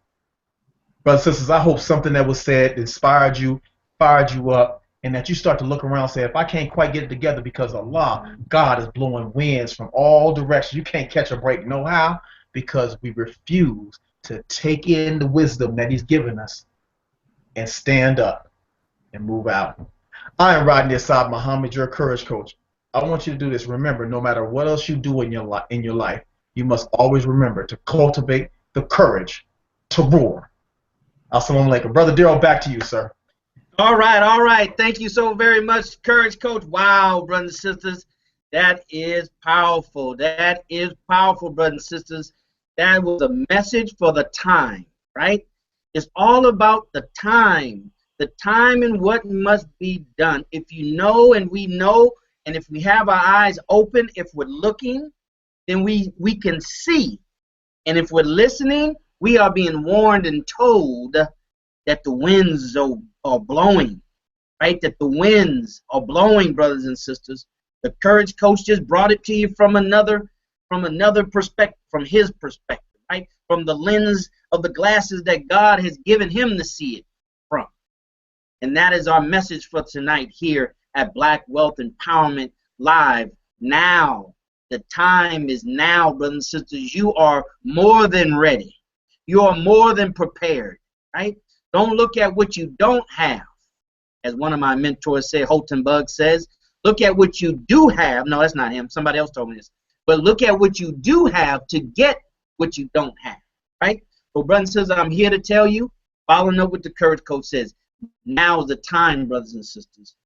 Brothers and sisters, I hope something that was said inspired you, fired you up, and that you start to look around and say, if I can't quite get it together because Allah, God is blowing winds from all directions, you can't catch a break. Know how? Because we refuse to take in the wisdom that he's given us and stand up and move out. I am Rodney Assad Muhammad, your courage coach. I want you to do this. Remember, no matter what else you do in your life, you must always remember to cultivate the courage to roar. Assalamu alaikum. Brother Daryl, back to you, sir. All right, all right. Thank you so very much, Courage Coach. Wow, brothers and sisters, that is powerful. That is powerful, brothers and sisters. That was a message for the time, right? It's all about the time and what must be done. If you know and we know, and if we have our eyes open, if we're looking, then we can see. And if we're listening, we are being warned and told that the winds are blowing, right? That the winds are blowing, brothers and sisters. The Courage Coach just brought it to you from another perspective, from his perspective, right? From the lens of the glasses that God has given him to see it from. And that is our message for tonight here at Black Wealth Empowerment Live. Now, the time is now, brothers and sisters. You are more than ready. You are more than prepared, right? Don't look at what you don't have. As one of my mentors said, Holton Bugg says, look at what you do have. No, that's not him. Somebody else told me this. But look at what you do have to get what you don't have, right? So, brothers and sisters, I'm here to tell you, following up what the Courage Coach says, now is the time, brothers and sisters.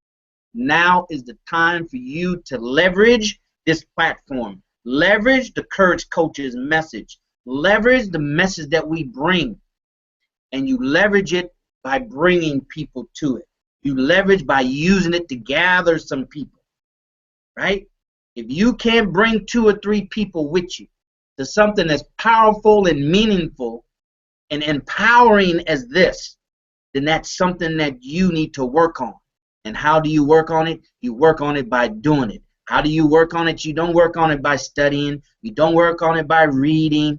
Now is the time for you to leverage this platform. Leverage the Courage Coach's message. Leverage the message that we bring. And you leverage it by bringing people to it. You leverage by using it to gather some people, right? If you can't bring 2 or 3 people with you to something as powerful and meaningful and empowering as this, then that's something that you need to work on. And how do you work on it? You work on it by doing it. How do you work on it? You don't work on it by studying. You don't work on it by reading.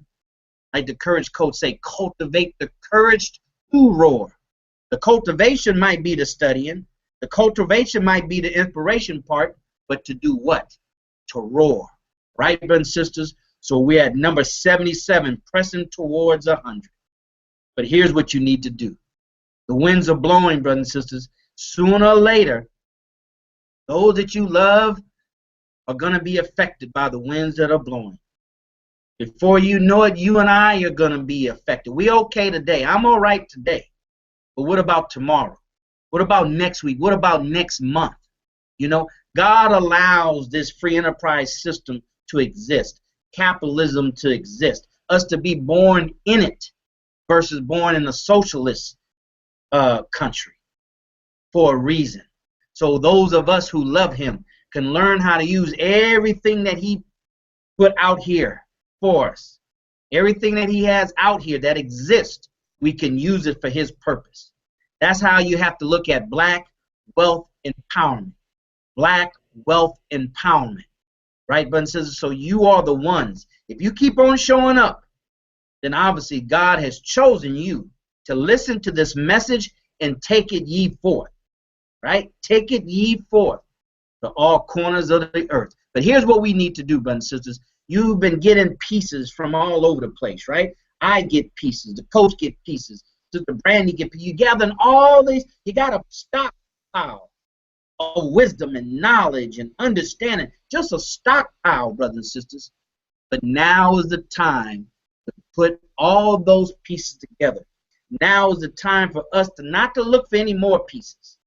Like the Courage Coach say, cultivate the courage to roar. The cultivation might be the studying. The cultivation might be the inspiration part, but to do what? To roar. Right, brothers and sisters? So we're at number 77, pressing towards 100. But here's what you need to do. The winds are blowing, brothers and sisters. Sooner or later, those that you love are going to be affected by the winds that are blowing. Before you know it, you and I are going to be affected. We're okay today. I'm all right today. But what about tomorrow? What about next week? What about next month? You know, God allows this free enterprise system to exist, capitalism to exist, us to be born in it versus born in a socialist country for a reason. So those of us who love him can learn how to use everything that he put out here for us. Everything that he has out here that exists, we can use it for his purpose. That's how you have to look at Black Wealth Empowerment. Black Wealth Empowerment. Right, brothers and sisters? So you are the ones. If you keep on showing up, then obviously God has chosen you to listen to this message and take it ye forth. Right? Take it ye forth to all corners of the earth. But here's what we need to do, brothers and sisters. You've been getting pieces from all over the place, right? I get pieces. The coach get pieces. Sister Brandy get pieces. You're gathering all these. You got a stockpile of wisdom and knowledge and understanding. Just a stockpile, brothers and sisters. But now is the time to put all those pieces together. Now is the time for us to not to look for any more pieces.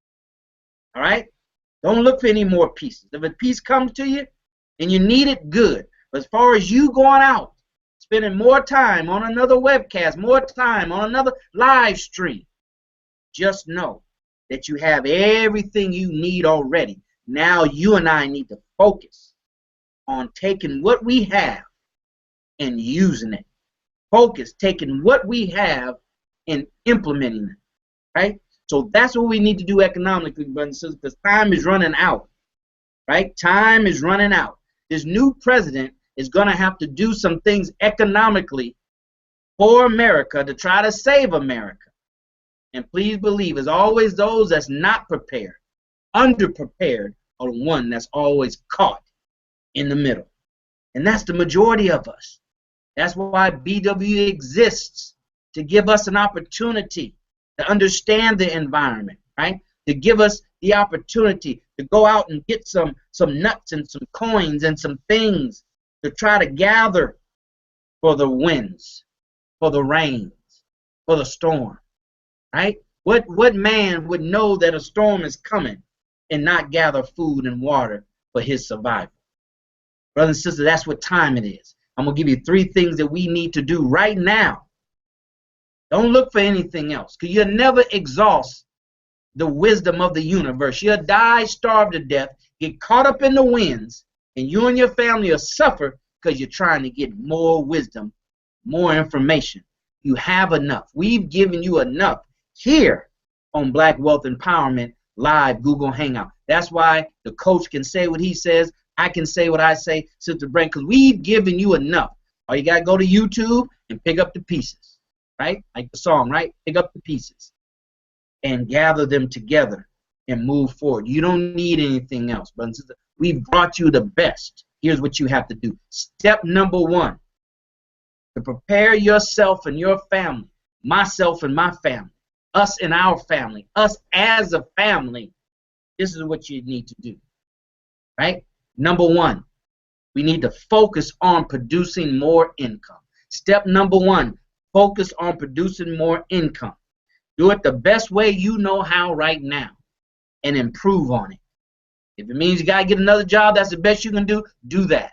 All right? Don't look for any more pieces. If a piece comes to you and you need it, good. But as far as you going out, spending more time on another webcast, more time on another live stream, just know that you have everything you need already. Now you and I need to focus on taking what we have and using it. Focus, taking what we have and implementing it. Right? So that's what we need to do economically, brothers and sisters, because time is running out. Right? Time is running out. This new president is going to have to do some things economically for America to try to save America. And please believe, as always, those that's not prepared, underprepared, are the one that's always caught in the middle. And that's the majority of us. That's why BW exists. to give us an opportunity to understand the environment, right? To give us the opportunity to go out and get some nuts and some coins and some things to try to gather for the winds, for the rains, for the storm, right? What man would know that a storm is coming and not gather food and water for his survival? Brothers and sisters, that's what time it is. I'm going to give you 3 things that we need to do right now. Don't look for anything else, because you'll never exhaust the wisdom of the universe. You'll die, starve to death, get caught up in the winds, and you and your family will suffer because you're trying to get more wisdom, more information. You have enough. We've given you enough here on Black Wealth Empowerment Live Google Hangout. That's why the coach can say what he says. I can say what I say, Sister Brent, because we've given you enough. All you got to go to YouTube and pick up the pieces, right? Like the song, right? Pick up the pieces and gather them together and move forward. You don't need anything else, brothers and sisters. We've brought you the best. Here's what you have to do. Step number 1, to prepare yourself and your family, myself and my family, us and our family, us as a family. This is what you need to do, right? Number 1, we need to focus on producing more income. Step number 1, focus on producing more income. Do it the best way you know how right now and improve on it. If it means you got to get another job, that's the best you can do, do that,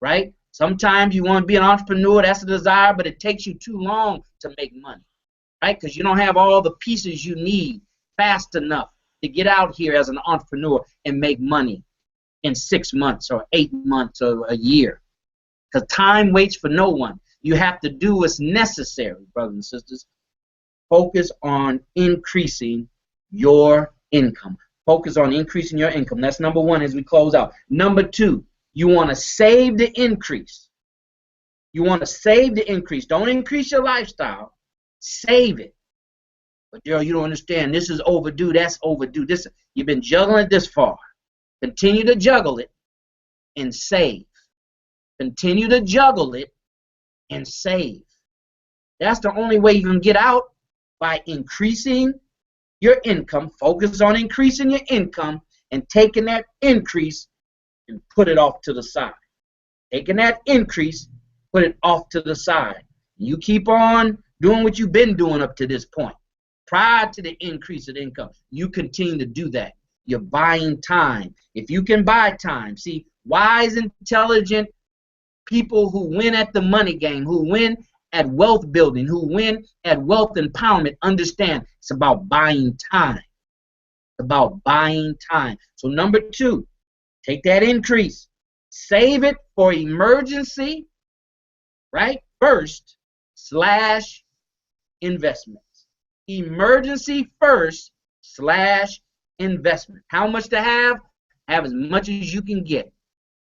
right? Sometimes you want to be an entrepreneur, that's a desire, but it takes you too long to make money, right? Because you don't have all the pieces you need fast enough to get out here as an entrepreneur and make money in 6 months or 8 months or a year. Because time waits for no one. You have to do what's necessary, brothers and sisters. Focus on increasing your income. Focus on increasing your income. That's number 1 as we close out. Number 2, you want to save the increase. You want to save the increase. Don't increase your lifestyle. Save it. But, Daryl, you don't understand. This is overdue. That's overdue. You've been juggling it this far. Continue to juggle it and save. Continue to juggle it and save. That's the only way you can get out, by increasing your income. Focus on increasing your income and taking that increase and put it off to the side. Taking that increase, put it off to the side. You keep on doing what you've been doing up to this point. Prior to the increase of income, you continue to do that. You're buying time. If you can buy time, see, wise, intelligent people who win at the money game, who win at wealth building, who win at wealth empowerment, understand it's about buying time. It's about buying time. So number 2, take that increase. Save it for emergency, right? First, / investments. Emergency first / investment. How much to have? Have as much as you can get.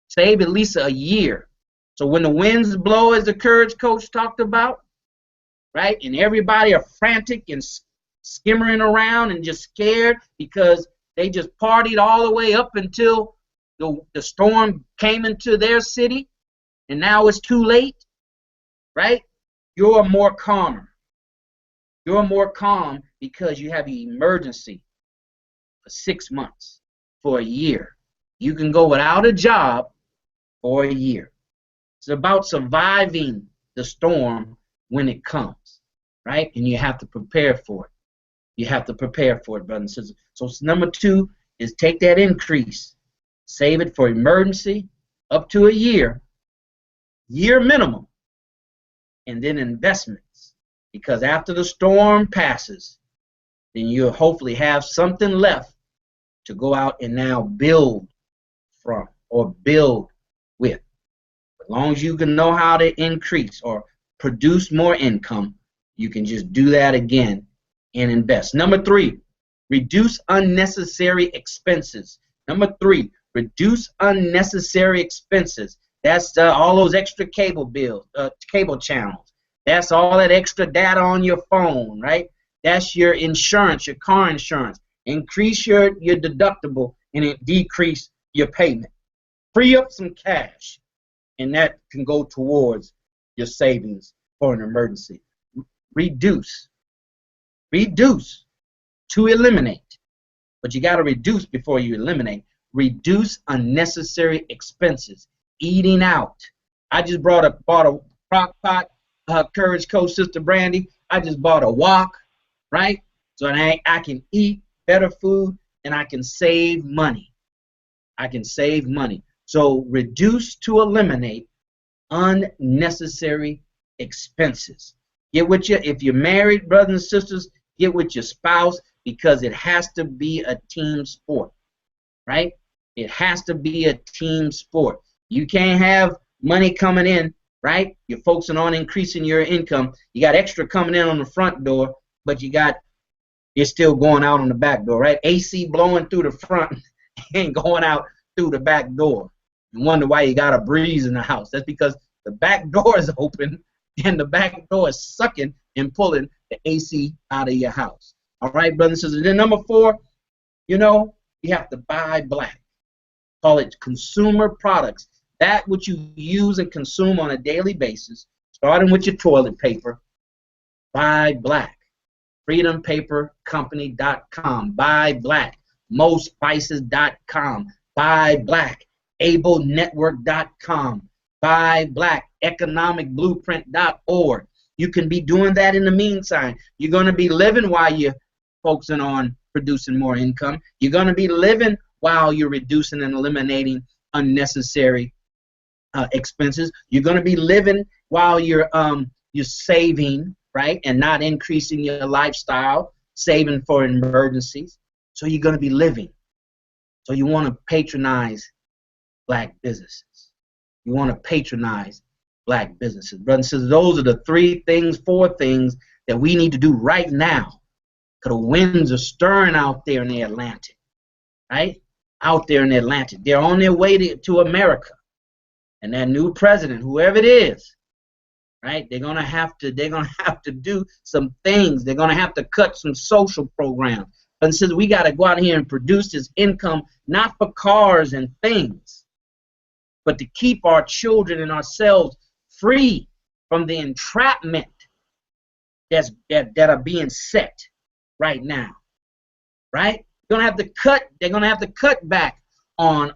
Save at least a year. So when the winds blow, as the courage coach talked about, right, and everybody are frantic and skimmering around and just scared because they just partied all the way up until the storm came into their city, and now it's too late, right? You're more calmer. You're more calm because you have an emergency for 6 months, for a year. You can go without a job for a year. It's about surviving the storm when it comes, right? And you have to prepare for it. You have to prepare for it, brothers and sisters. So number 2 is take that increase, save it for emergency, up to a year minimum, and then investments. Because after the storm passes, then you'll hopefully have something left to go out and now build from or build with. As long as you can know how to increase or produce more income, you can just do that again and invest. Number 3, reduce unnecessary expenses. Number 3, reduce unnecessary expenses. That's all those extra cable bills, cable channels. That's all that extra data on your phone, right? That's your insurance, your car insurance. Increase your deductible and decrease your payment. Free up some cash, and that can go towards your savings for an emergency. Reduce. Reduce to eliminate. But you got to reduce before you eliminate. Reduce unnecessary expenses. Eating out. I just bought a crock pot, Courage Coach Sister Brandy. I just bought a wok, right? So I can eat better food and I can save money. I can save money. So reduce to eliminate unnecessary expenses. Get with your, if you're married, brothers and sisters, get with your spouse, because it has to be a team sport, right? It has to be a team sport. You can't have money coming in, right? You're focusing on increasing your income. You got extra coming in on the front door, but you're still going out on the back door, right? AC blowing through the front and going out through the back door. You wonder why you got a breeze in the house. That's because the back door is open and the back door is sucking and pulling the AC out of your house. All right, brothers and sisters. Then number 4, you have to buy black. Call it consumer products. That which you use and consume on a daily basis, starting with your toilet paper. Buy black. FreedomPaperCompany.com. Buy black. MoSpices.com. Buy black. AbleNetwork.com. Buy black. EconomicBlueprint.org. You can be doing that in the meantime. You're going to be living while you're focusing on producing more income. You're going to be living while you're reducing and eliminating unnecessary expenses. You're going to be living while you're saving, right, and not increasing your lifestyle, saving for emergencies. So you're going to be living. So you want to patronize black businesses. You want to patronize black businesses. Brothers and sisters, those are the 4 things that we need to do right now. Because the winds are stirring out there in the Atlantic, right? Out there in the Atlantic. They're on their way to America. And that new president, whoever it is, right? They're gonna have to do some things. They're gonna have to cut some social programs. But since we got to go out here and produce this income, not for cars and things, but to keep our children and ourselves free from the entrapment that are being set right now, right? They're gonna have to cut back on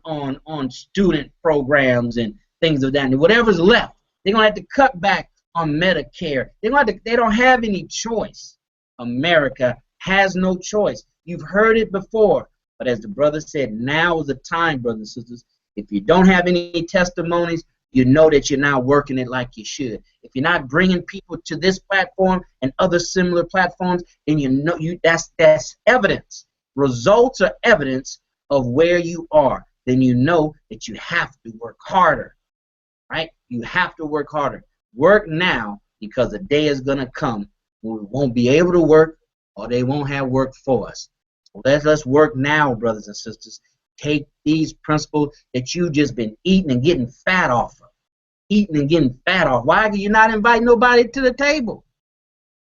student programs and things of that. And whatever's left, they're gonna have to cut back on Medicare. They don't have any choice. America has no choice. You've heard it before, but as the brother said, now is the time, brothers and sisters. If you don't have any testimonies, you know that you're not working it like you should. If you're not bringing people to this platform and other similar platforms, then that's evidence. Results are evidence of where you are. Then you know that you have to work harder, right? You have to work harder. Work now, because the day is going to come when we won't be able to work, or they won't have work for us. So let's work now, brothers and sisters. Take these principles that you've just been eating and getting fat off of. Eating and getting fat off. Why do you not invite nobody to the table?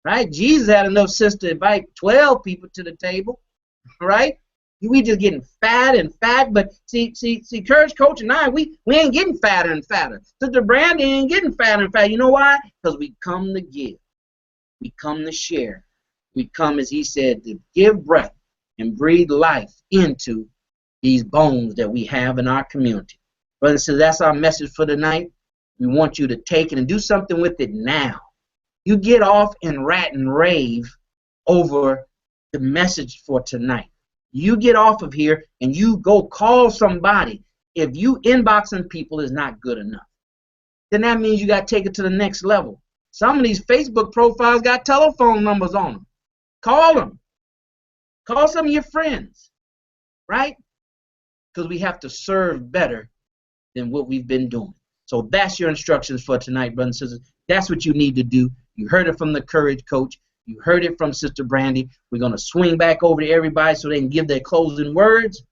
Right? Jesus had enough sense to invite 12 people to the table. Right? We just getting fat and fat. But see, Courage Coach and I, we ain't getting fatter and fatter. Sister Brandy ain't getting fatter and fatter. You know why? Because we come to give. We come to share. We come, as he said, to give breath and breathe life into these bones that we have in our community. Brothers and sisters, that's our message for tonight. We want you to take it and do something with it now. You get off and rant and rave over the message for tonight. You get off of here and you go call somebody. If you inboxing people is not good enough, then that means you got to take it to the next level. Some of these Facebook profiles got telephone numbers on them. Call them. Call some of your friends, right? Because we have to serve better than what we've been doing. So that's your instructions for tonight, brothers and sisters. That's what you need to do. You heard it from the Courage Coach. You heard it from Sister Brandy. We're going to swing back over to everybody so they can give their closing words.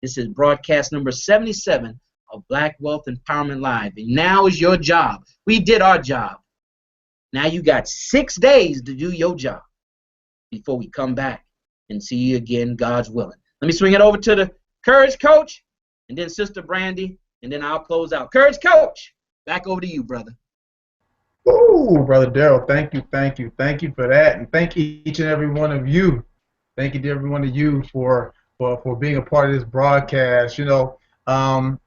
This is broadcast number 77 of Black Wealth Empowerment Live. And now is your job. We did our job. Now you got 6 days to do your job before we come back and see you again, God's willing. Let me swing it over to the Courage Coach and then Sister Brandy, and then I'll close out. Courage Coach, back over to you, brother. Ooh, Brother Daryl, thank you for that, and thank each and every one of you. Thank you to every one of you for being a part of this broadcast. Um,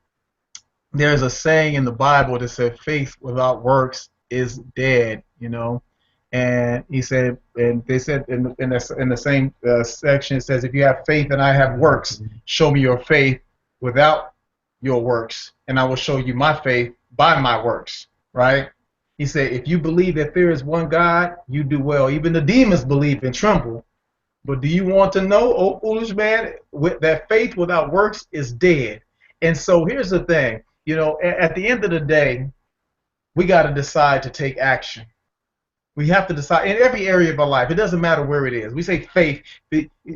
there's a saying in the Bible that said faith without works is dead. And he said, and they said in the same section, it says, if you have faith and I have works, show me your faith without your works, and I will show you my faith by my works. Right? He said, if you believe that there is one God, you do well. Even the demons believe and tremble. But do you want to know, oh foolish man, that faith without works is dead? And so here's the thing, at the end of the day, we got to decide to take action. We have to decide in every area of our life. It doesn't matter where it is. We say faith,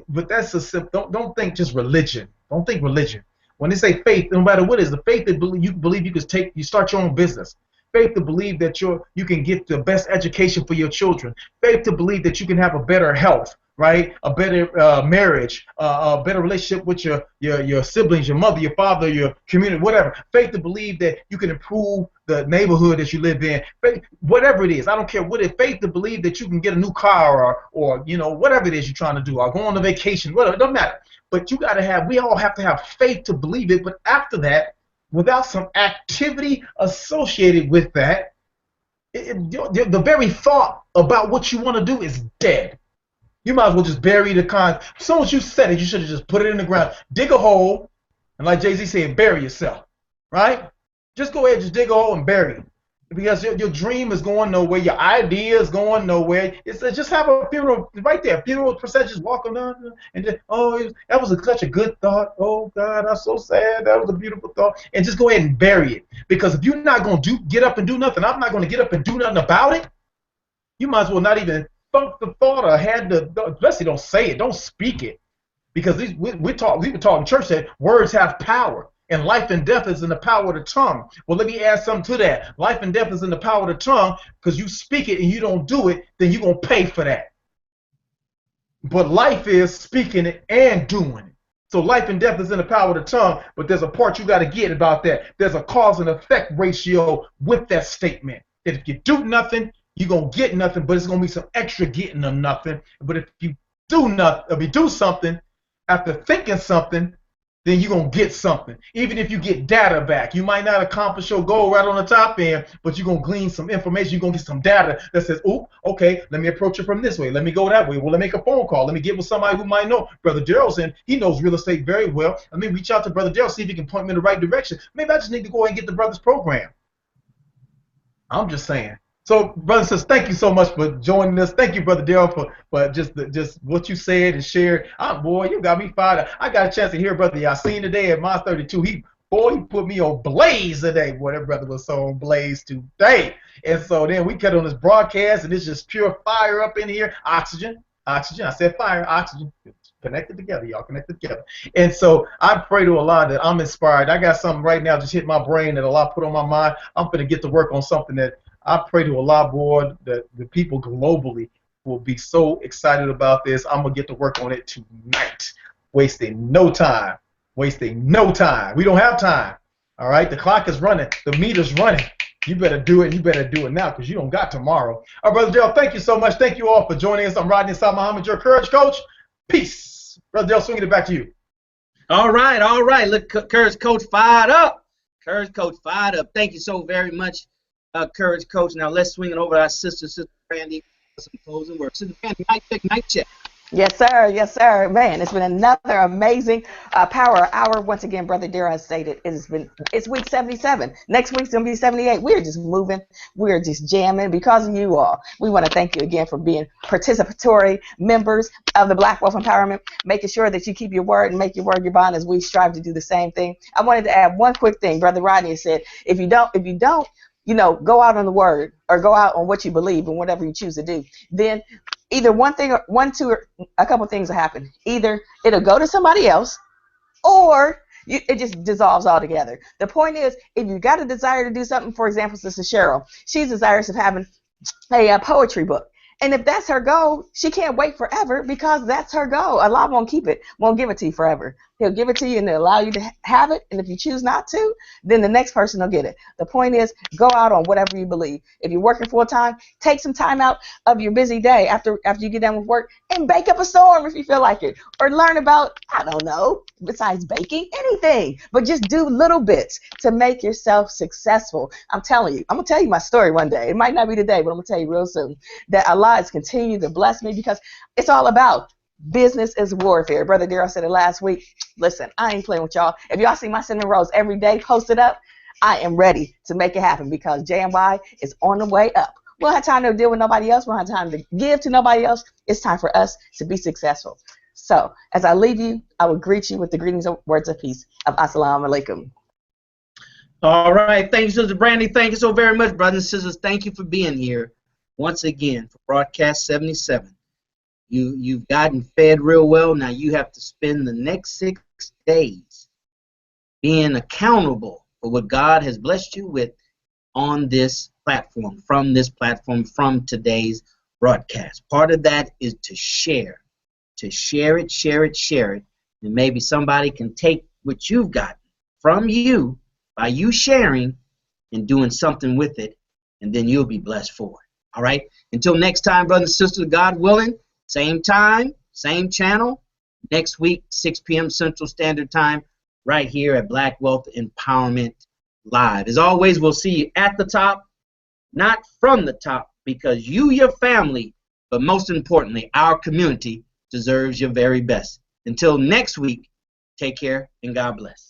but that's a simple. Don't think just religion. Don't think religion. When they say faith, no matter what it is, the faith that you believe you start your own business. Faith to believe that you can get the best education for your children. Faith to believe that you can have a better health, right? A better marriage, a better relationship with your siblings, your mother, your father, your community, whatever. Faith to believe that you can improve the neighborhood that you live in. Faith, whatever it is, I don't care what it is. Faith to believe that you can get a new car or whatever it is you're trying to do, or go on a vacation, whatever. It doesn't matter. But we all have to have faith to believe it. But after that, without some activity associated with that, the very thought about what you want to do is dead. You might as well just bury the con. As soon as you said it, you should have just put it in the ground. Dig a hole, and like Jay-Z said, bury yourself. Right? Just go ahead, just dig a hole and bury it. Because your dream is going nowhere, your idea is going nowhere. It's just have a funeral right there. Funeral procession, just walking down, and just, that was such a good thought. Oh God, I'm so sad. That was a beautiful thought. And just go ahead and bury it. Because if you're not going to get up and do nothing, I'm not going to get up and do nothing about it. You might as well not even thunk the thought or especially don't say it, don't speak it. Because we were taught in church that words have power. And life and death is in the power of the tongue. Well, let me add something to that. Life and death is in the power of the tongue, because you speak it and you don't do it, then you're going to pay for that. But life is speaking it and doing it. So life and death is in the power of the tongue, but there's a part you got to get about that. There's a cause and effect ratio with that statement. That if you do nothing, you're going to get nothing, but it's going to be some extra getting of nothing. But if you do nothing, if you do something after thinking something, then you're going to get something. Even if you get data back, you might not accomplish your goal right on the top end, but you're going to glean some information. You're going to get some data that says, oh, okay, let me approach it from this way. Let me go that way. Well, let me make a phone call. Let me get with somebody who might know. Brother Daryl's in. He knows real estate very well. Let me reach out to Brother Daryl, see if he can point me in the right direction. Maybe I just need to go ahead and get the brother's program. I'm just saying. So, brothers and sisters, thank you so much for joining us. Thank you, Brother Daryl, for just what you said and shared. Boy, you got me fired up. I got a chance to hear Brother Yasin today at my 32. He put me on blaze today. Boy, that brother was so on blaze today. And so then we cut on this broadcast, and it's just pure fire up in here. Oxygen. I said fire, oxygen. Connected together, y'all connected together. And so I pray to Allah that I'm inspired. I got something right now just hit my brain that Allah put on my mind. I'm going to get to work on something that I pray to Allah, boy, that the people globally will be so excited about this. I'm going to get to work on it tonight. Wasting no time. We don't have time. All right? The clock is running. The meter's running. You better do it. You better do it now, because you don't got tomorrow. All right, Brother Daryl, thank you so much. Thank you all for joining us. I'm Rodney Saad Muhammad, your courage coach. Peace. Brother Daryl, swinging it back to you. All right. Look, Courage Coach fired up. Thank you so very much, Courage Coach. Now let's swing it over to our sister Brandy for some closing words. Sister Brandy, mic check. Yes, sir. Man, it's been another amazing power hour. Once again, Brother Daryl has stated it's week 77. Next week's gonna be 78. We're just moving. We're just jamming because of you all. We want to thank you again for being participatory members of the Black Wealth Empowerment, making sure that you keep your word and make your word your bond as we strive to do the same thing. I wanted to add one quick thing. Brother Rodney said, if you don't, go out on the word or go out on what you believe and whatever you choose to do, then either a couple things will happen. Either it'll go to somebody else, or it just dissolves altogether. The point is, if you got a desire to do something, for example, Sister Cheryl, she's desirous of having a poetry book. And if that's her goal, she can't wait forever because that's her goal. Allah won't give it to you forever. He'll give it to you and he'll allow you to have it. And if you choose not to, then the next person will get it. The point is, go out on whatever you believe. If you're working full time, take some time out of your busy day after you get done with work and bake up a storm if you feel like it. Or learn about, I don't know, besides baking, anything. But just do little bits to make yourself successful. I'm telling you, I'm going to tell you my story one day. It might not be today, but I'm going to tell you real soon that Allah has continued to bless me because it's all about business is warfare. Brother Daryl said it last week. Listen, I ain't playing with y'all. If y'all see my cinnamon rolls every day posted up, I am ready to make it happen because JMY is on the way up. We don't have time to deal with nobody else. We don't have time to give to nobody else. It's time for us to be successful. So, as I leave you, I will greet you with the greetings of words of peace of Assalamu alaikum. All right. Thank you, Sister Brandy. Thank you so very much, brothers and sisters. Thank you for being here once again for Broadcast 77. You've gotten fed real well. Now you have to spend the next 6 days being accountable for what God has blessed you with on this platform, from today's broadcast. Part of that is to share it, and maybe somebody can take what you've got from you by you sharing and doing something with it, and then you'll be blessed for it. All right? Until next time, brothers and sisters, God willing, same time, same channel, next week, 6 p.m. Central Standard Time, right here at Black Wealth Empowerment Live. As always, we'll see you at the top, not from the top, because you, your family, but most importantly, our community deserves your very best. Until next week, take care and God bless.